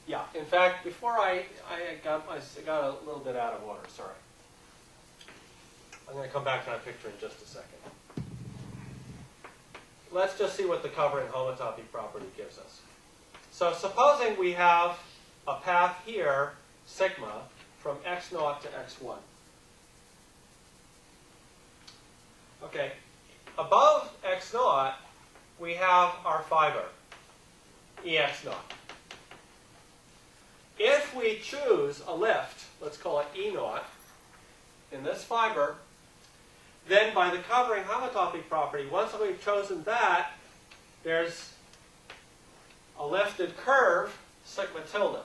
Yeah, in fact, before I got a little bit out of order, sorry. I'm going to come back to that picture in just a second. Let's just see what the covering homotopy property gives us. So supposing we have a path here, sigma, from x naught to x1. Okay, above x naught, we have our fiber, ex naught. If we choose a lift, let's call it e naught, in this fiber, then by the covering homotopy property, once we've chosen that, there's a lifted curve, sigma tilde,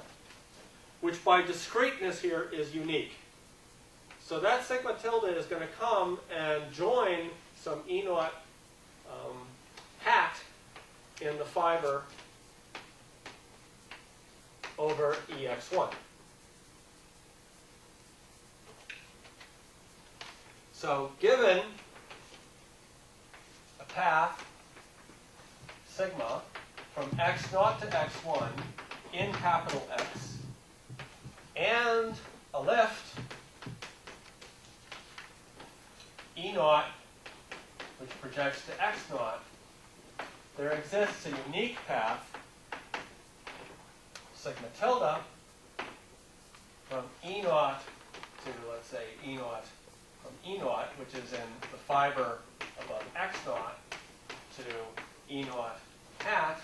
which by discreteness here is unique. So that sigma tilde is going to come and join some e naught hat in the fiber over ex1. So given a path sigma from x naught to x1 in capital X and a lift e naught which projects to x naught, there exists a unique path sigma tilde from e naught to, let's say, e naught from e naught, which is in the fiber above x naught, to e naught hat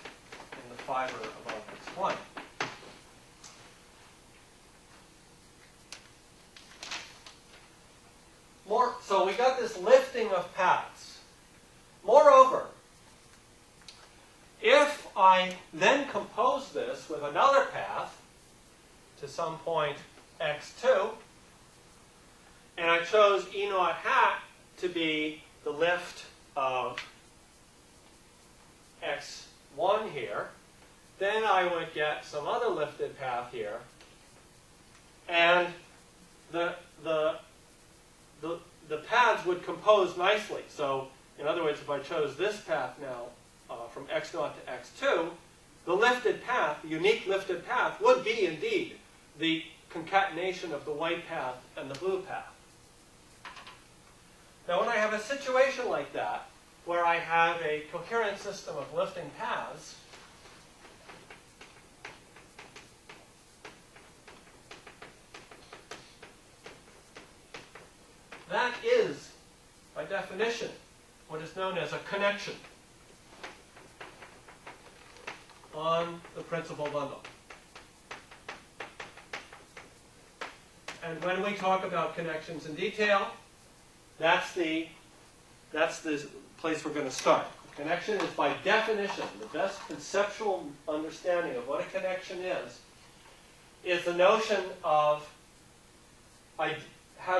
in the fiber above x1. So we got this lifting of paths. Moreover, if I then compose this with another path to some point x2, and I chose e naught hat to be the lift of x1 here, then I would get some other lifted path here, and the paths would compose nicely. So in other words, if I chose this path now from x0 to x2, the lifted path, the unique lifted path, would be indeed the concatenation of the white path and the blue path. Now when I have a situation like that, where I have a coherent system of lifting paths, that is, by definition, what is known as a connection on the principal bundle. And when we talk about connections in detail, that's the place we're going to start. Connection is, by definition, the best conceptual understanding of what a connection is the notion of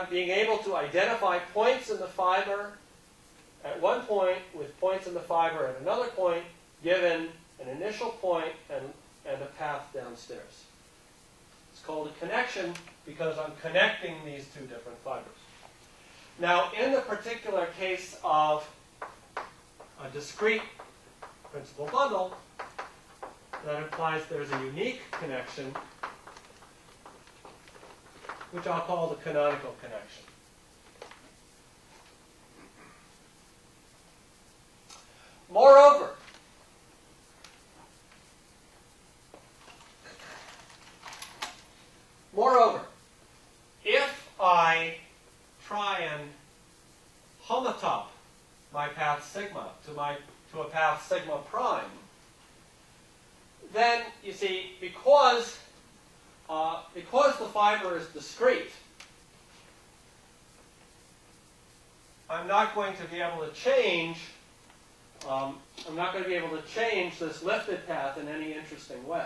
being able to identify points in the fiber at one point with points in the fiber at another point, given an initial point and a path downstairs. It's called a connection because I'm connecting these two different fibers. Now, in the particular case of a discrete principal bundle, that implies there's a unique connection, which I'll call the canonical connection. Moreover, if I try and homotop my path sigma to a path sigma prime, then you see, because the fiber is discrete, I'm not going to be able to change. I'm not going to be able to change this lifted path in any interesting way.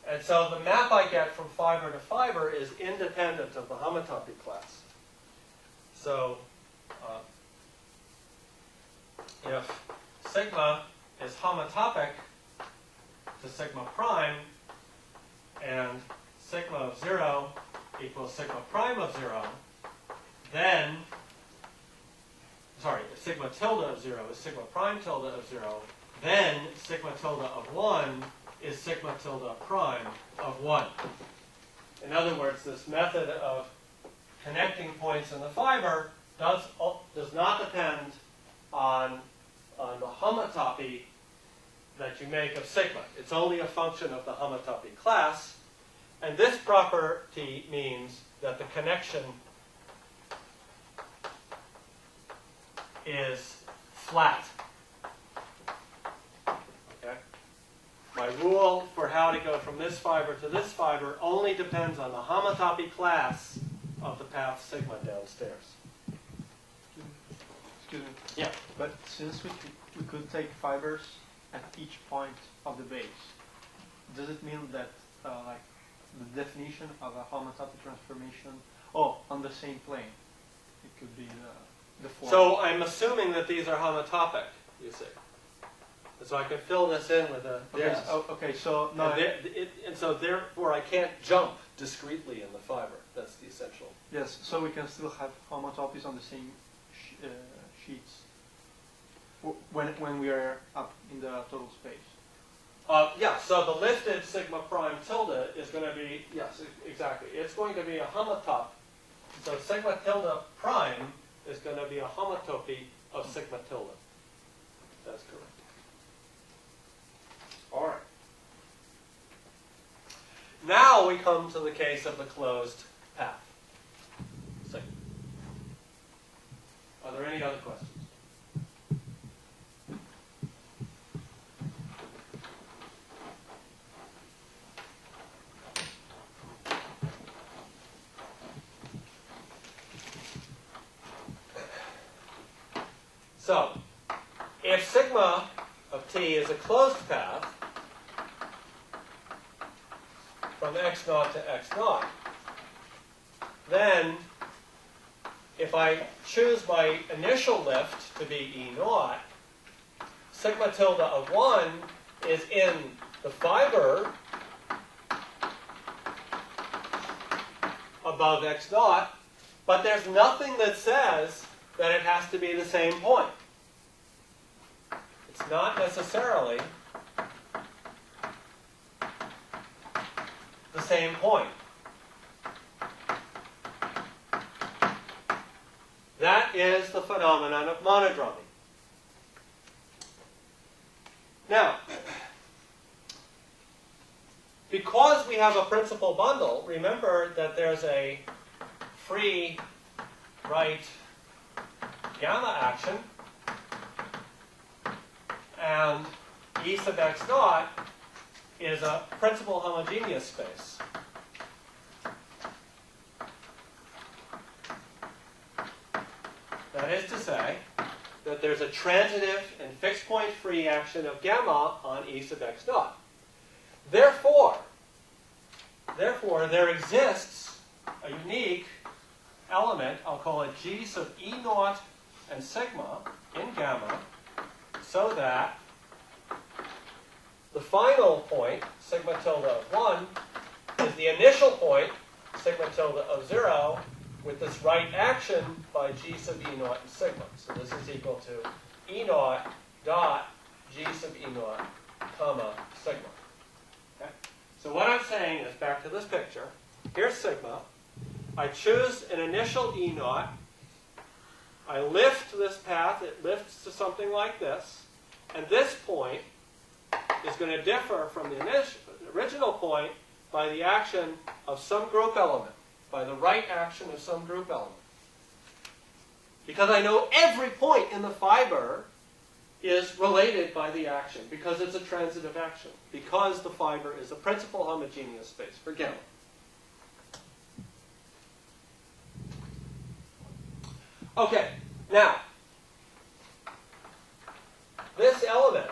And so the map I get from fiber to fiber is independent of the homotopy class. So if sigma is homotopic to sigma prime, and sigma of 0 equals sigma prime of 0, then, sorry, sigma tilde of 0 is sigma prime tilde of 0, then sigma tilde of 1 is sigma tilde prime of 1. In other words, this method of connecting points in the fiber does not depend on the homotopy that you make of sigma. It's only a function of the homotopy class. And this property means that the connection is flat. Okay? My rule for how to go from this fiber to this fiber only depends on the homotopy class of the path sigma downstairs. Excuse me. Yeah. But since we could take fibers at each point of the base, does it mean that like the definition of a homotopy transformation, on the same plane, it could be the form? So I'm assuming that these are homotopic, you see. So I can fill this in with a this. Okay, so no. And so therefore I can't jump discretely in the fiber. That's the essential. Yes, so we can still have homotopies on the same sheets when we are up in the total space. Yeah, so the lifted sigma prime tilde is going to be, yes, exactly. It's going to be a homotop. So sigma tilde prime is going to be a homotopy of sigma tilde. That's correct. All right. Now we come to the case of the closed path. Sigma. Are there any other questions? So, if sigma of t is a closed path from x0 to x0, then if I choose my initial lift to be E0, sigma tilde of 1 is in the fiber above x0, but there's nothing that says that it has to be the same point. it's not necessarily the same point. That is the phenomenon of monodromy. Now, because we have a principal bundle, remember that there's a free right gamma action, and E sub x naught is a principal homogeneous space. That is to say that there's a transitive and fixed point free action of gamma on E sub x naught. Therefore, there exists a unique element, I'll call it G sub E naught and sigma in gamma, so that the final point, sigma tilde of 1, is the initial point, sigma tilde of 0, with this right action by G sub E naught and sigma. So this is equal to E naught dot G sub E naught comma sigma. Okay? So what I'm saying is, back to this picture, here's sigma. I choose an initial E naught. I lift this path. It lifts to something like this. And this point is going to differ from the original point by the action of some group element, by the right action of some group element. Because I know every point in the fiber is related by the action, because it's a transitive action, because the fiber is a principal homogeneous space for gamma. Okay, now, this element,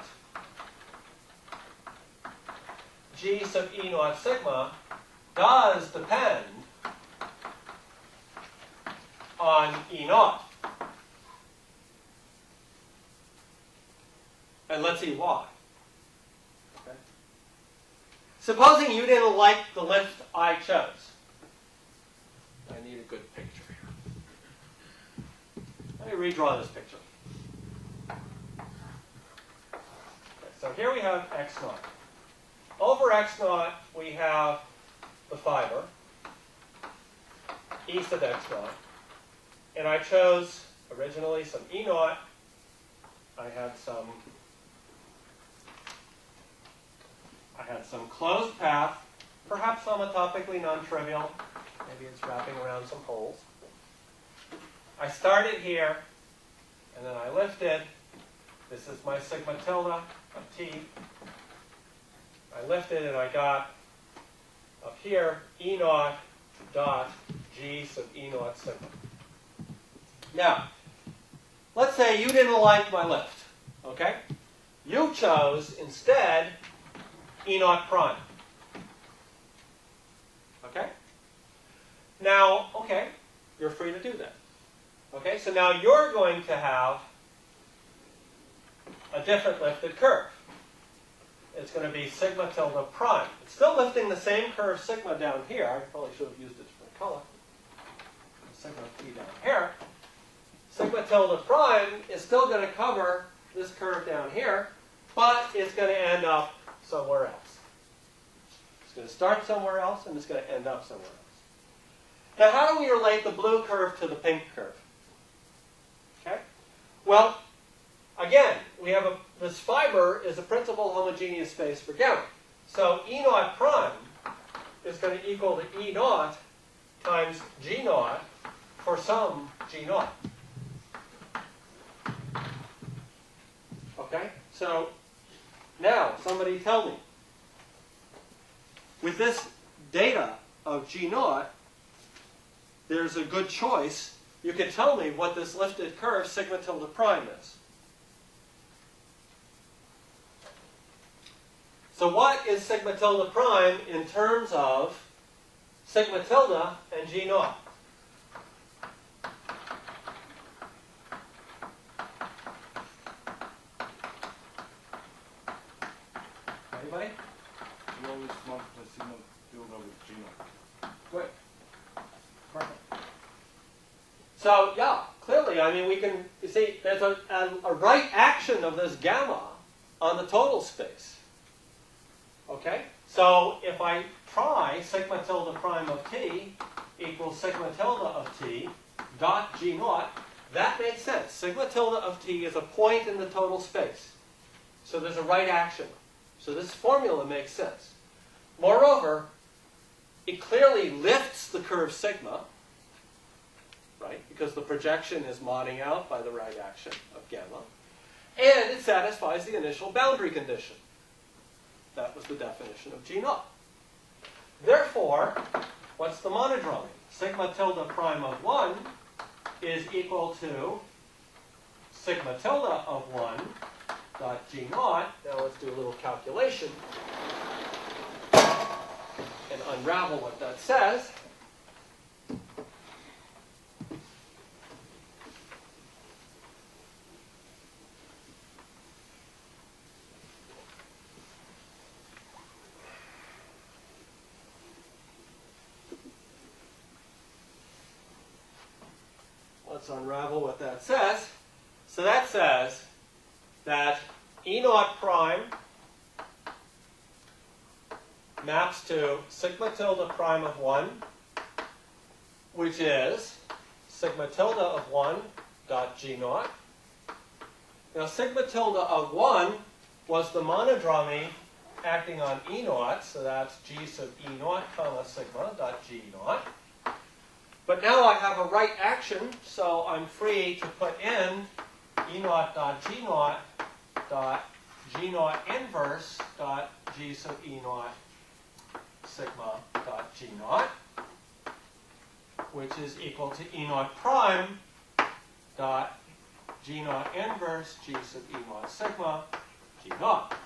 G sub E naught sigma, does depend on E naught. And let's see why. Okay. Supposing you didn't like the lift I chose. I need a good picture here. Let me redraw this picture. Okay, so here we have x naught. Over x naught, we have the fiber, E sub x naught. And I chose originally some E naught. I had some closed path, perhaps homotopically non-trivial. Maybe it's wrapping around some holes. I started here, and then I lifted. This is my sigma tilde of t. I lifted, and I got up here E naught dot G sub E naught sigma. Now, let's say you didn't like my lift, okay? You chose instead E naught prime. Okay? Now, okay, you're free to do that. Okay, so now you're going to have a different lifted curve. It's going to be sigma tilde prime. It's still lifting the same curve sigma down here. I probably should have used a different color. Sigma t down here. Sigma tilde prime is still going to cover this curve down here, but it's going to end up somewhere else. It's going to start somewhere else, and it's going to end up somewhere else. Now, how do we relate the blue curve to the pink curve? Okay? Well, again, we have this fiber is a principal homogeneous space for gamma. So E naught prime is going to equal to E naught times G naught for some G naught. Okay? So now, somebody tell me, with this data of G naught, there's a good choice. You can tell me what this lifted curve sigma tilde prime is. So what is sigma tilde prime in terms of sigma tilde and G naught? Anybody? You always multiply sigma tilde with G naught. Great. Perfect. So, yeah, clearly, I mean, we can, you see, there's a right action of this gamma on the total space. Okay? So if I try sigma tilde prime of t equals sigma tilde of t dot g naught, that makes sense. Sigma tilde of t is a point in the total space. So there's a right action. So this formula makes sense. Moreover, it clearly lifts the curve sigma, right? Because the projection is modding out by the right action of gamma. And it satisfies the initial boundary condition. That was the definition of G naught. Therefore, what's the monodromy? Sigma tilde prime of 1 is equal to sigma tilde of 1 dot G naught. Now let's do a little calculation and unravel what that says. Let's unravel what that says. So that says that E naught prime maps to sigma tilde prime of 1, which is sigma tilde of 1 dot G naught. Now sigma tilde of 1 was the monodromy acting on E naught, so that's G sub E naught comma sigma dot G naught. But now I have a right action, so I'm free to put in E naught dot G naught inverse dot G sub E naught sigma dot G naught, which is equal to E naught prime dot G naught inverse G sub E naught sigma G naught.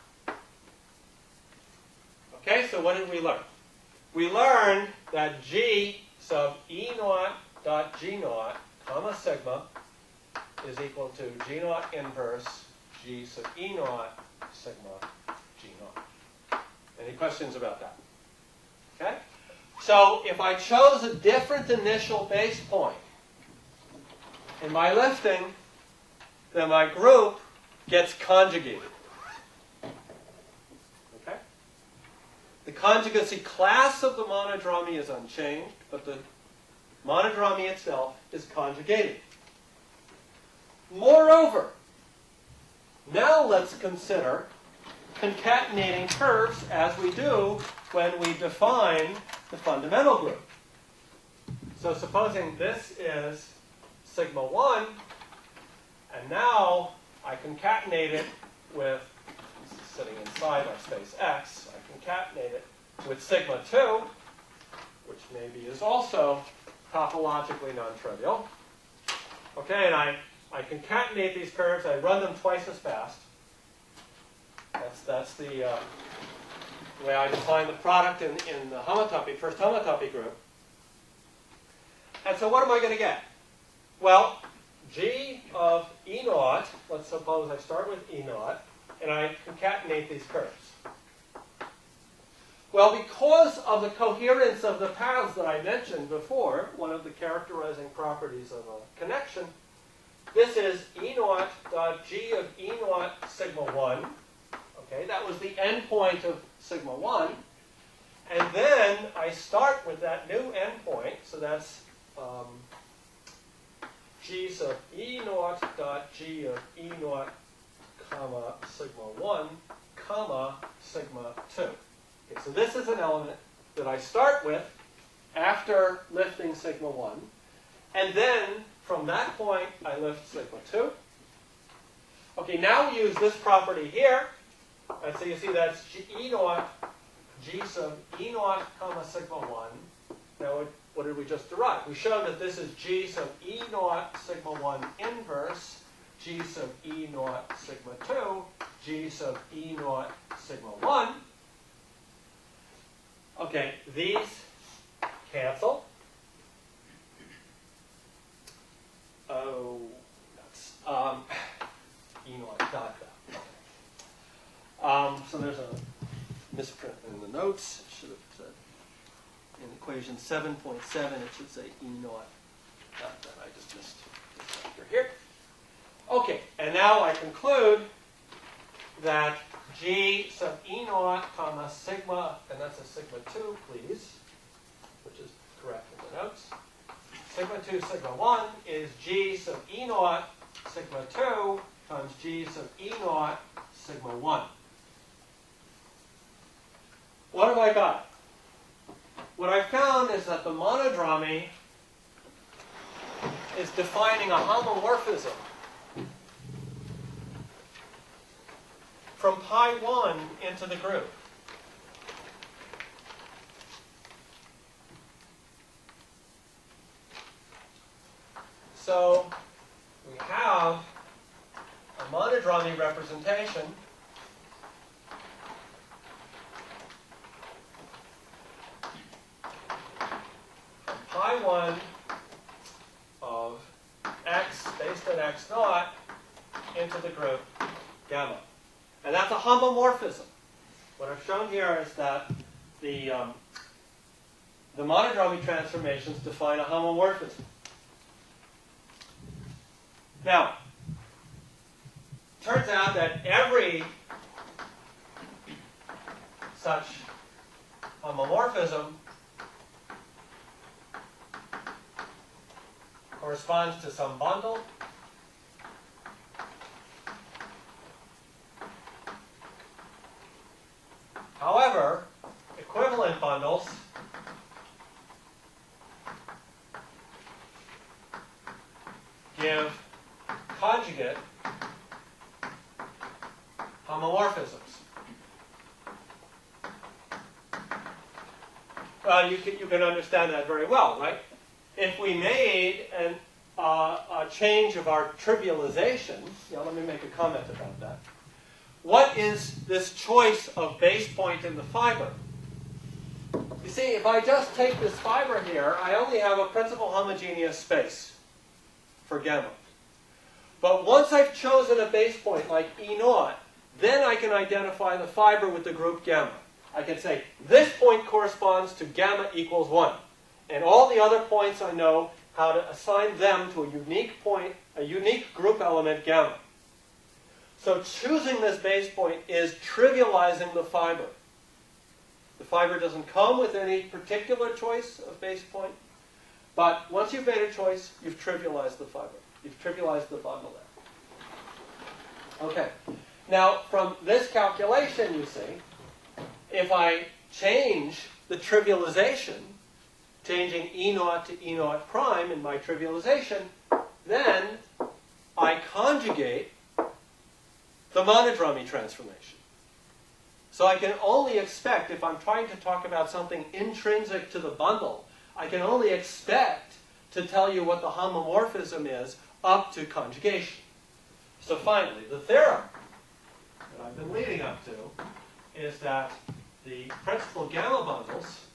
Okay, so what did we learn? We learned that G sub E naught dot G naught comma sigma is equal to G naught inverse G sub E naught sigma G naught. Any questions about that? Okay? So if I chose a different initial base point in my lifting, then my group gets conjugated. Okay? The conjugacy class of the monodromy is unchanged, but the monodromy itself is conjugated. Moreover, now let's consider concatenating curves as we do when we define the fundamental group. So supposing this is sigma 1, and now I concatenate it with, this is sitting inside our space X, I concatenate it with sigma 2, which maybe is also topologically non-trivial. Okay, and I concatenate these curves, I run them twice as fast. That's the way I define the product in the homotopy, first homotopy group. And so what am I going to get? Well, G of E naught, let's suppose I start with E naught, and I concatenate these curves. Well, because of the coherence of the paths that I mentioned before, one of the characterizing properties of a connection, this is E naught dot G of E naught sigma 1. Okay, that was the endpoint of sigma 1. And then I start with that new endpoint, so that's G sub E naught dot G of E naught comma sigma 1 comma sigma 2. Okay, so this is an element that I start with after lifting sigma 1. And then from that point, I lift sigma 2. Okay, now we use this property here. And so you see that's E naught, G sub E naught comma sigma 1. Now what did we just derive? We showed that this is G sub E naught sigma 1 inverse, G sub E naught sigma 2, G sub E naught sigma 1. Okay, these cancel. Oh, that's E naught dot dot. So there's a misprint in the notes. It should have said in equation 7.7, it should say E naught dot dot. I just missed this factor here. Okay, and now I conclude that G sub E naught comma sigma, and that's a sigma 2, please, which is correct in the notes. Sigma 2 sigma 1 is G sub E naught sigma 2 times G sub E naught sigma 1. What have I got? What I found is that the monodromy is defining a homomorphism from pi 1 into the group. So we have a monodromy representation from pi 1 of x based on x naught into the group gamma. And that's a homomorphism. What I've shown here is that the monodromy transformations define a homomorphism. Now, turns out that every such homomorphism corresponds to some bundle. However, equivalent bundles give conjugate homomorphisms. Well, you can understand that very well, right? If we made a change of our trivialization, let me make a comment about that. What is this choice of base point in the fiber? You see, if I just take this fiber here, I only have a principal homogeneous space for gamma. But once I've chosen a base point like E naught, then I can identify the fiber with the group gamma. I can say, this point corresponds to gamma equals 1. And all the other points I know how to assign them to a unique point, a unique group element gamma. So choosing this base point is trivializing the fiber. The fiber doesn't come with any particular choice of base point, but once you've made a choice, you've trivialized the fiber. You've trivialized the bundle there. Okay. Now, from this calculation, you see, if I change the trivialization, changing E naught to E naught prime in my trivialization, then I conjugate the monodromy transformation. So I can only expect, if I'm trying to talk about something intrinsic to the bundle, I can only expect to tell you what the homomorphism is up to conjugation. So finally, the theorem that I've been leading up to is that the principal gamma bundles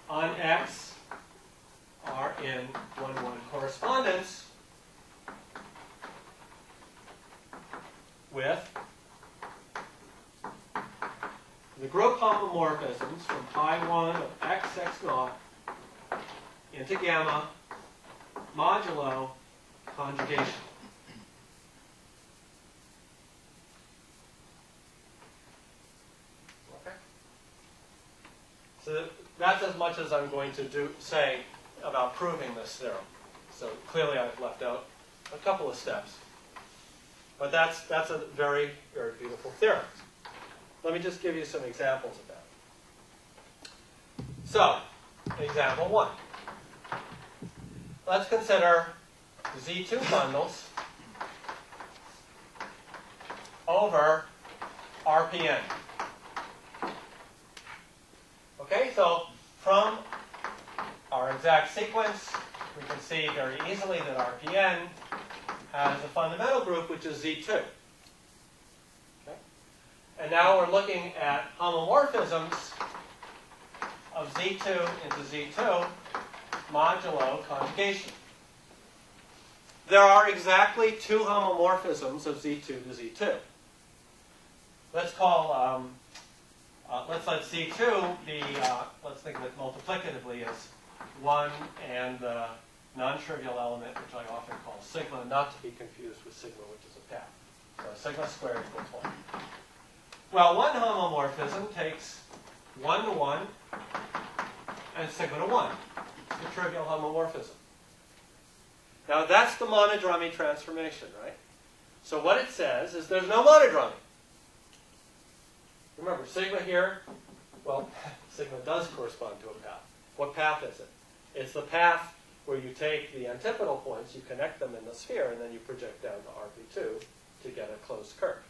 on X are in 1-1 correspondence with the group homomorphisms from pi 1 of x naught into gamma modulo conjugation. Okay. So that's as much as I'm going to say about proving this theorem. So clearly I've left out a couple of steps. But that's a very, very beautiful theorem. Let me just give you some examples of that. So, example 1. Let's consider Z2 bundles over RPN. Okay, so from our exact sequence, we can see very easily that RPN has a fundamental group which is Z2. Okay? And now we're looking at homomorphisms of Z2 into Z2 modulo conjugation. There are exactly 2 homomorphisms of Z2 to Z2. Let's call, let's let Z2 be, let's think of it multiplicatively as 1 and non-trivial element, which I often call sigma, not to be confused with sigma, which is a path. So sigma squared equals 1. Well, one homomorphism takes 1 to 1 and sigma to 1. It's the trivial homomorphism. Now, that's the monodromy transformation, right? So what it says is there's no monodromy. Remember, sigma here, well, sigma does correspond to a path. What path is it? It's the path where you take the antipodal points, you connect them in the sphere, and then you project down to RP2 to get a closed curve.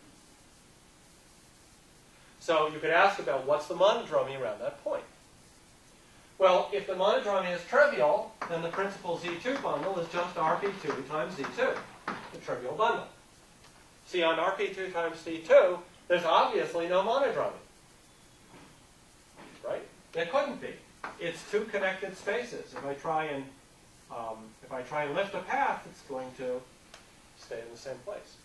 So you could ask about what's the monodromy around that point. Well, if the monodromy is trivial, then the principal Z2 bundle is just RP2 times Z2, the trivial bundle. See, on RP2 times Z2, there's obviously no monodromy. Right? There couldn't be. It's two connected spaces. If I try and lift a path, it's going to stay in the same place.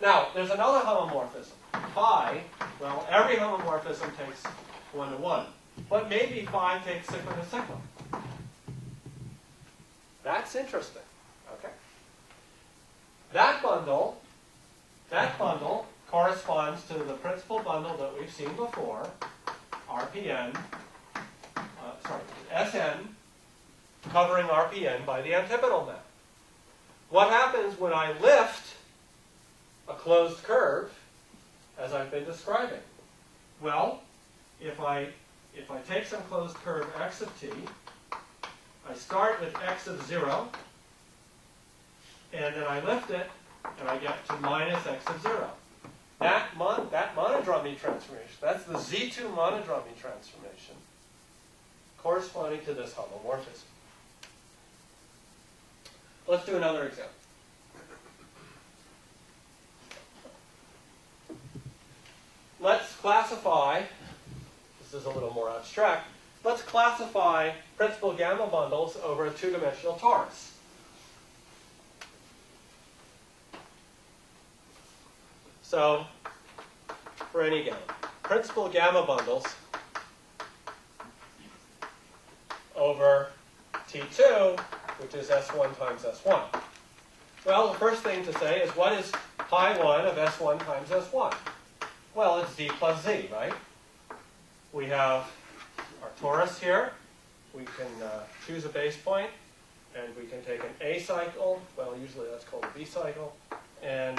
Now, there's another homomorphism. Phi, well, every homomorphism takes 1 to 1. But maybe phi takes sigma to sigma. That's interesting. Okay. That bundle corresponds to the principal bundle that we've seen before, Sn, covering Rpn by the antipodal map. What happens when I lift a closed curve, as I've been describing? Well, if I take some closed curve x of t, I start with x of 0, and then I lift it, and I get to minus x of 0. That monodromy transformation, that's the Z2 monodromy transformation, corresponding to this homomorphism. Let's do another example. Let's classify, this is a little more abstract, let's classify principal gamma bundles over a two-dimensional torus. So, for any gamma, principal gamma bundles over T2, which is S1 times S1. Well, the first thing to say is, what is pi 1 of S1 times S1? Well, it's Z plus Z, right? We have our torus here. We can choose a base point, and we can take an A cycle. Well, usually that's called a B cycle. And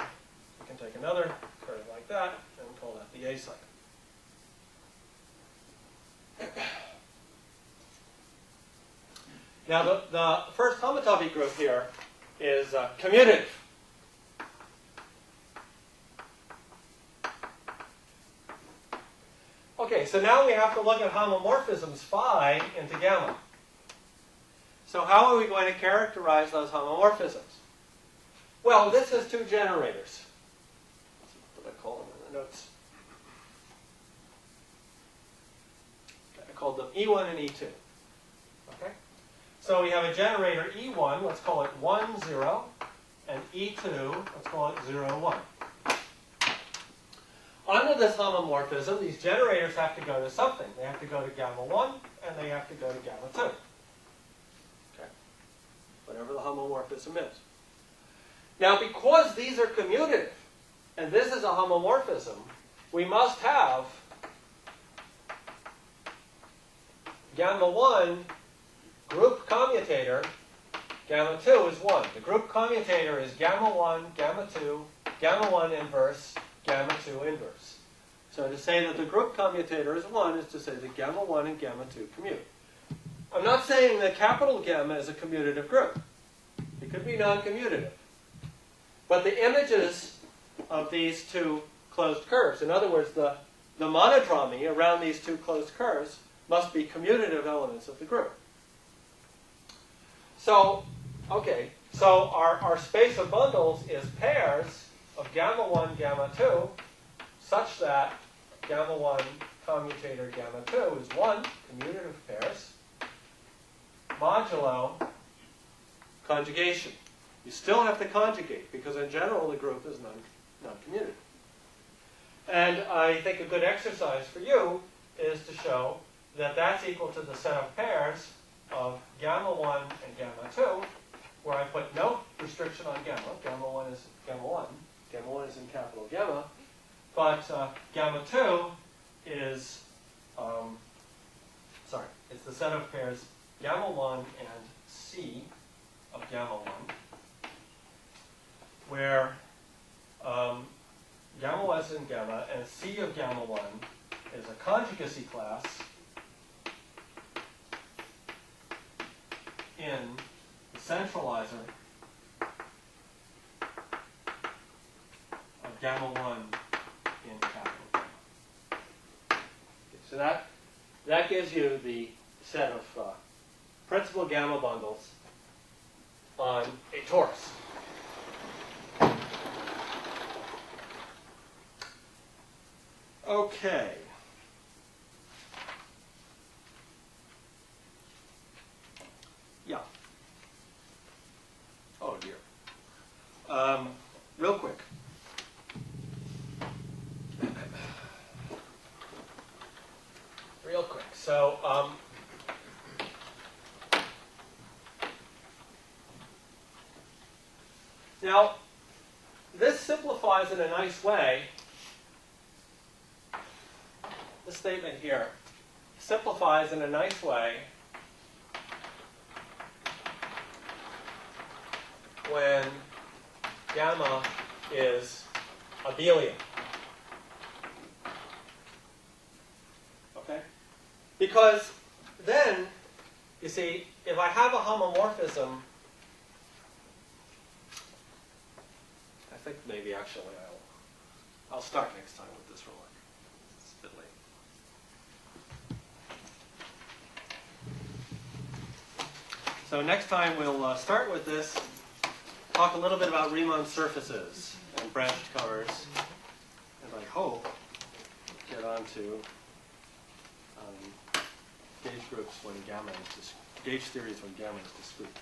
we can take another curve like that and call that the A cycle. Now, the first homotopy group here is commutative. Okay, so now we have to look at homomorphisms phi into gamma. So how are we going to characterize those homomorphisms? Well, this has two generators. What I call them in the notes. I called them E1 and E2. Okay? So we have a generator E1, let's call it 1, 0, and E2, let's call it 0, 1. Under this homomorphism, these generators have to go to something. They have to go to gamma 1, and they have to go to gamma 2. Okay? Whatever the homomorphism is. Now, because these are commutative, and this is a homomorphism, we must have gamma 1 group commutator, gamma 2 is 1. The group commutator is gamma 1, gamma 2, gamma 1 inverse, gamma 2 inverse. So to say that the group commutator is 1 is to say that gamma 1 and gamma 2 commute. I'm not saying that capital gamma is a commutative group. It could be non-commutative. But the images of these two closed curves, in other words, the monodromy around these two closed curves, must be commutative elements of the group. So, okay, so our space of bundles is pairs of gamma 1, gamma 2, such that gamma 1 commutator gamma 2 is 1, commutative pairs, modulo conjugation. You still have to conjugate, because in general the group is non-commutative. And I think a good exercise for you is to show that that's equal to the set of pairs of gamma 1 and gamma 2, where I put no restriction on gamma. Gamma 1 is gamma 1. Gamma 1 is in capital gamma. But gamma 2 is, it's the set of pairs gamma 1 and C of gamma 1, where gamma 1 is in gamma and C of gamma 1 is a conjugacy class in the centralizer of gamma 1 in capital gamma. Okay, so that gives you the set of principal gamma bundles on a torus. Okay. Yeah. Oh dear. Real quick. Real quick. So, now, this simplifies in a nice way. This statement here simplifies in a nice way when gamma is abelian. Okay? Because then, you see, if I have a homomorphism, I think maybe actually I'll start next time with this remark. It's a bit late. So next time we'll start with this, talk a little bit about Riemann surfaces and branched covers, and I hope get on to gauge groups when gamma is gauge theories when gamma is discrete.